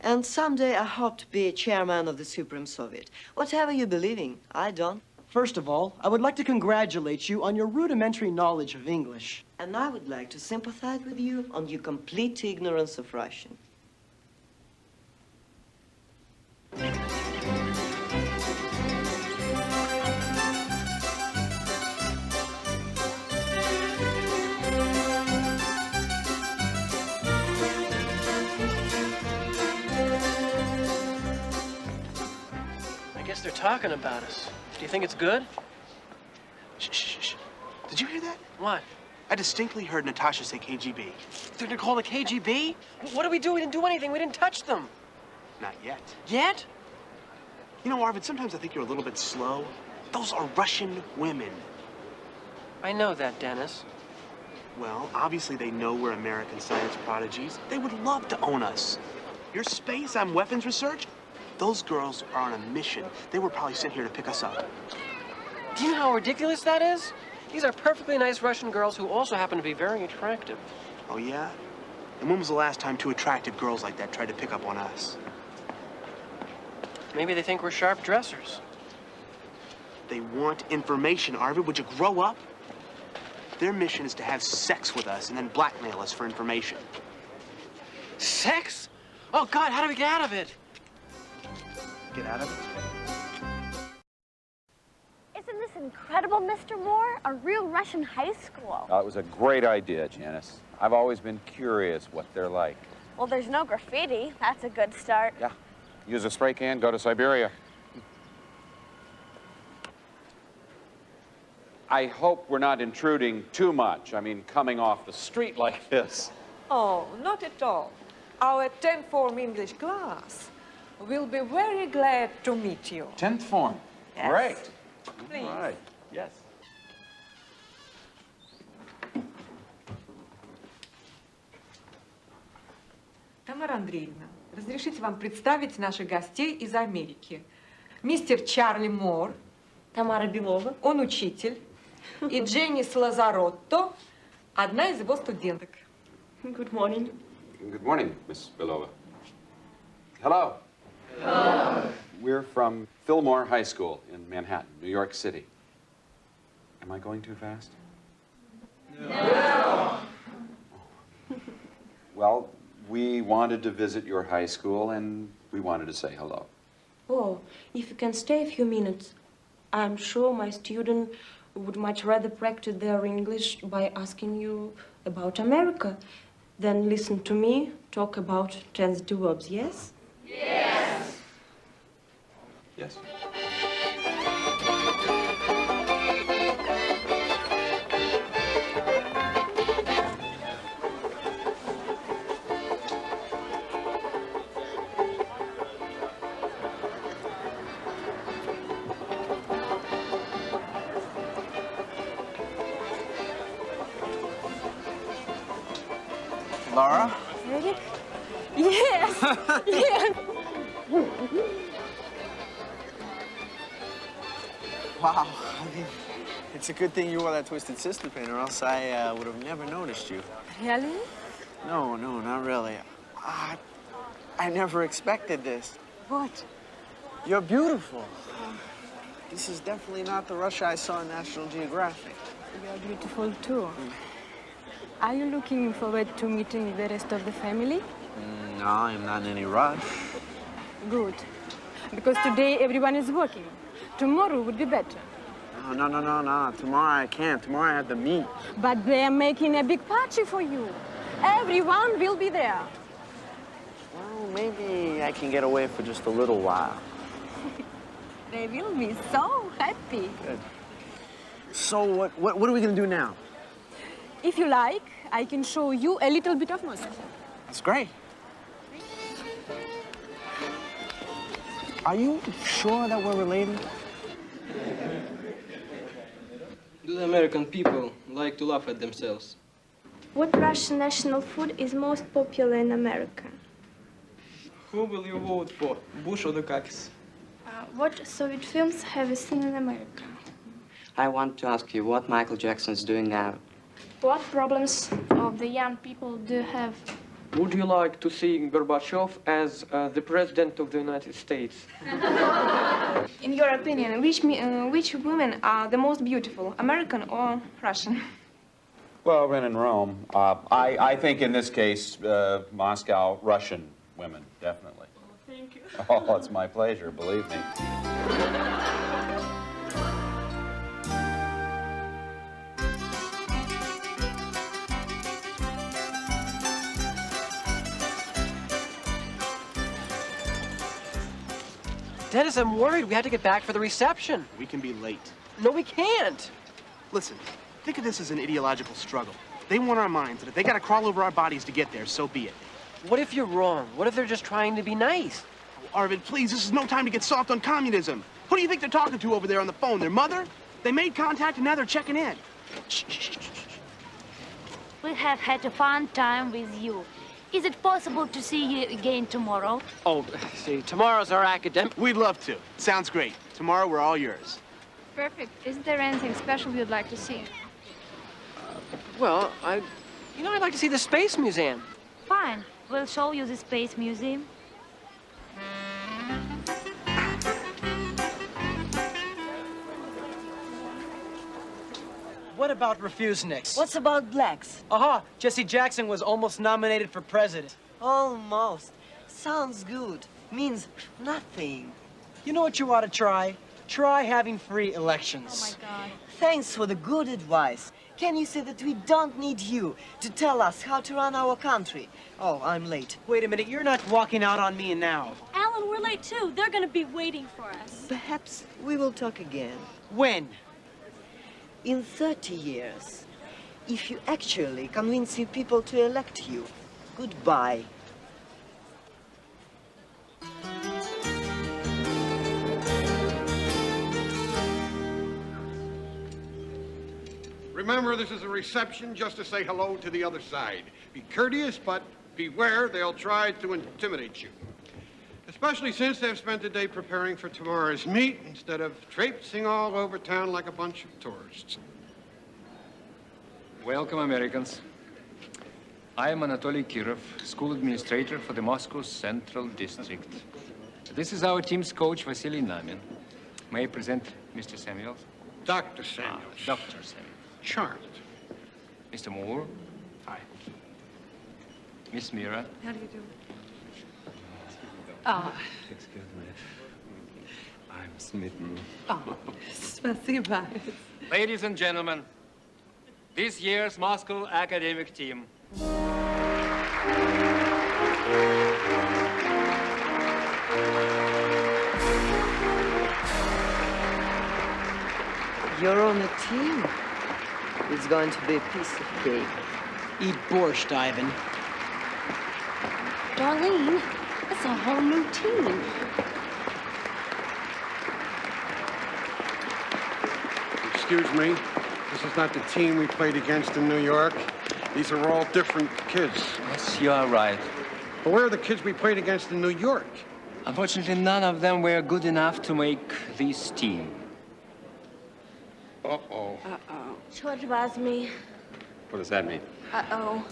And someday I hope to be chairman of the Supreme Soviet. Whatever you believe in, I don't. First of all, I would like to congratulate you on your rudimentary knowledge of English. And I would like to sympathize with you on your complete ignorance of Russian. I guess they're talking about us. Do you think it's good? Shh, shh, shh. Did you hear that? What? I distinctly heard Natasha say KGB. They're gonna call the KGB? What do we do? We didn't do anything. We didn't touch them. Not yet. Yet? You know, Arvid, sometimes I think you're a little bit slow. Those are Russian women. I know that, Dennis. Well, obviously they know we're American science prodigies. They would love to own us. Your space, I'm weapons research. Those girls are on a mission. They were probably sent here to pick us up. Do you know how ridiculous that is? These are perfectly nice Russian girls who also happen to be very attractive. Oh, yeah? And when was the last time two attractive girls like that tried to pick up on us? Maybe they think we're sharp dressers. They want information, Arvid. Would you grow up? Their mission is to have sex with us and then blackmail us for information. Sex? Oh, God, how do we get out of it? Get out of it? Isn't this incredible, Mr. Moore? A real Russian high school. It was a great idea, Janice. I've always been curious what they're like. Well, there's no graffiti. That's a good start. Yeah. Use a spray can, go to Siberia. I hope we're not intruding too much. I mean, coming off the street like this. Oh, not at all. Our 10th form English class will be very glad to meet you. 10th form. Yes. Great. Please. All right. Yes. Тамара Андреевна, разрешите вам представить наших гостей из Америки. Мистер Чарли Мор. Тамара Белова. Он учитель. И Дженнис Лазаротто, одна из его студенток. Good morning. Good morning, Miss Belova. Hello. Hello. We're from Fillmore High School in Manhattan, New York City. Am I going too fast? No. Well, we wanted to visit your high school, and we wanted to say hello. Oh, if you can stay a few minutes, I'm sure my student would much rather practice their English by asking you about America than listen to me talk about transitive verbs, yes? Yes. Yes. Laura? Ready? Yes! Yes! Wow. I mean, it's a good thing you wore that Twisted Sister pin, or else I would have never noticed you. Really? No, not really. I never expected this. What? You're beautiful. This is definitely not the Russia I saw in National Geographic. You're beautiful too. Are you looking forward to meeting the rest of the family? No, I'm not in any rush. Good. Because today everyone is working. Tomorrow would be better. No. Tomorrow I can't. Tomorrow I have the meet. But they're making a big party for you. Everyone will be there. Well, maybe I can get away for just a little while. They will be so happy. Good. So what are we gonna do now? If you like, I can show you a little bit of Moscow. That's great. Are you sure that we're related? Do the American people like to laugh at themselves? What Russian national food is most popular in America? Who will you vote for, Bush or Dukakis? What Soviet films have you seen in America? I want to ask you what Michael Jackson is doing now. What problems of the young people do you have? Would you like to see Gorbachev as the President of the United States? In your opinion, which women are the most beautiful, American or Russian? Well, when in Rome, I think in this case, Moscow, Russian women, definitely. Thank you. Oh, it's my pleasure, believe me. Dennis, I'm worried. We have to get back for the reception. We can be late. No, we can't. Listen, think of this as an ideological struggle. They want our minds, and if they gotta crawl over our bodies to get there, so be it. What if you're wrong? What if they're just trying to be nice? Oh, Arvid, please, this is no time to get soft on communism. Who do you think they're talking to over there on the phone? Their mother? They made contact and now they're checking in. We have had a fun time with you. Is it possible to see you again tomorrow? Oh, see, tomorrow's our academic. We'd love to. Sounds great. Tomorrow, we're all yours. Perfect. Isn't there anything special you'd like to see? Well, I'd like to see the Space Museum. Fine. We'll show you the Space Museum. What about refuseniks? What's about blacks? Aha! Jesse Jackson was almost nominated for president. Almost. Sounds good. Means nothing. You know what you ought to try? Try having free elections. Oh, my God. Thanks for the good advice. Can you say that we don't need you to tell us how to run our country? Oh, I'm late. Wait a minute, you're not walking out on me now. Alan, we're late too. They're gonna be waiting for us. Perhaps we will talk again. When? In 30 years. If you actually convince your people to elect you. Goodbye. Remember, this is a reception just to say hello to the other side. Be courteous, but beware, they'll try to intimidate you. Especially since they've spent the day preparing for tomorrow's meet instead of traipsing all over town like a bunch of tourists. Welcome, Americans. I am Anatoly Kirov, school administrator for the Moscow Central District. This is our team's coach, Vasily Namin. May I present Mr. Samuels? Dr. Samuels. Dr. Samuels. Charmed. Mr. Moore. Hi. Miss Mira. How do you do? Excuse me. I'm smitten. Спасибо. Ladies and gentlemen, this year's Moscow academic team. You're on a team. It's going to be a piece of cake. Eat borscht, Ivan. Darlene, it's a whole new team. Excuse me, this is not the team we played against in New York. These are all different kids. Yes, you are right. But where are the kids we played against in New York? Unfortunately, none of them were good enough to make this team. Uh-oh. Черт возьми. What does that mean? Uh-oh.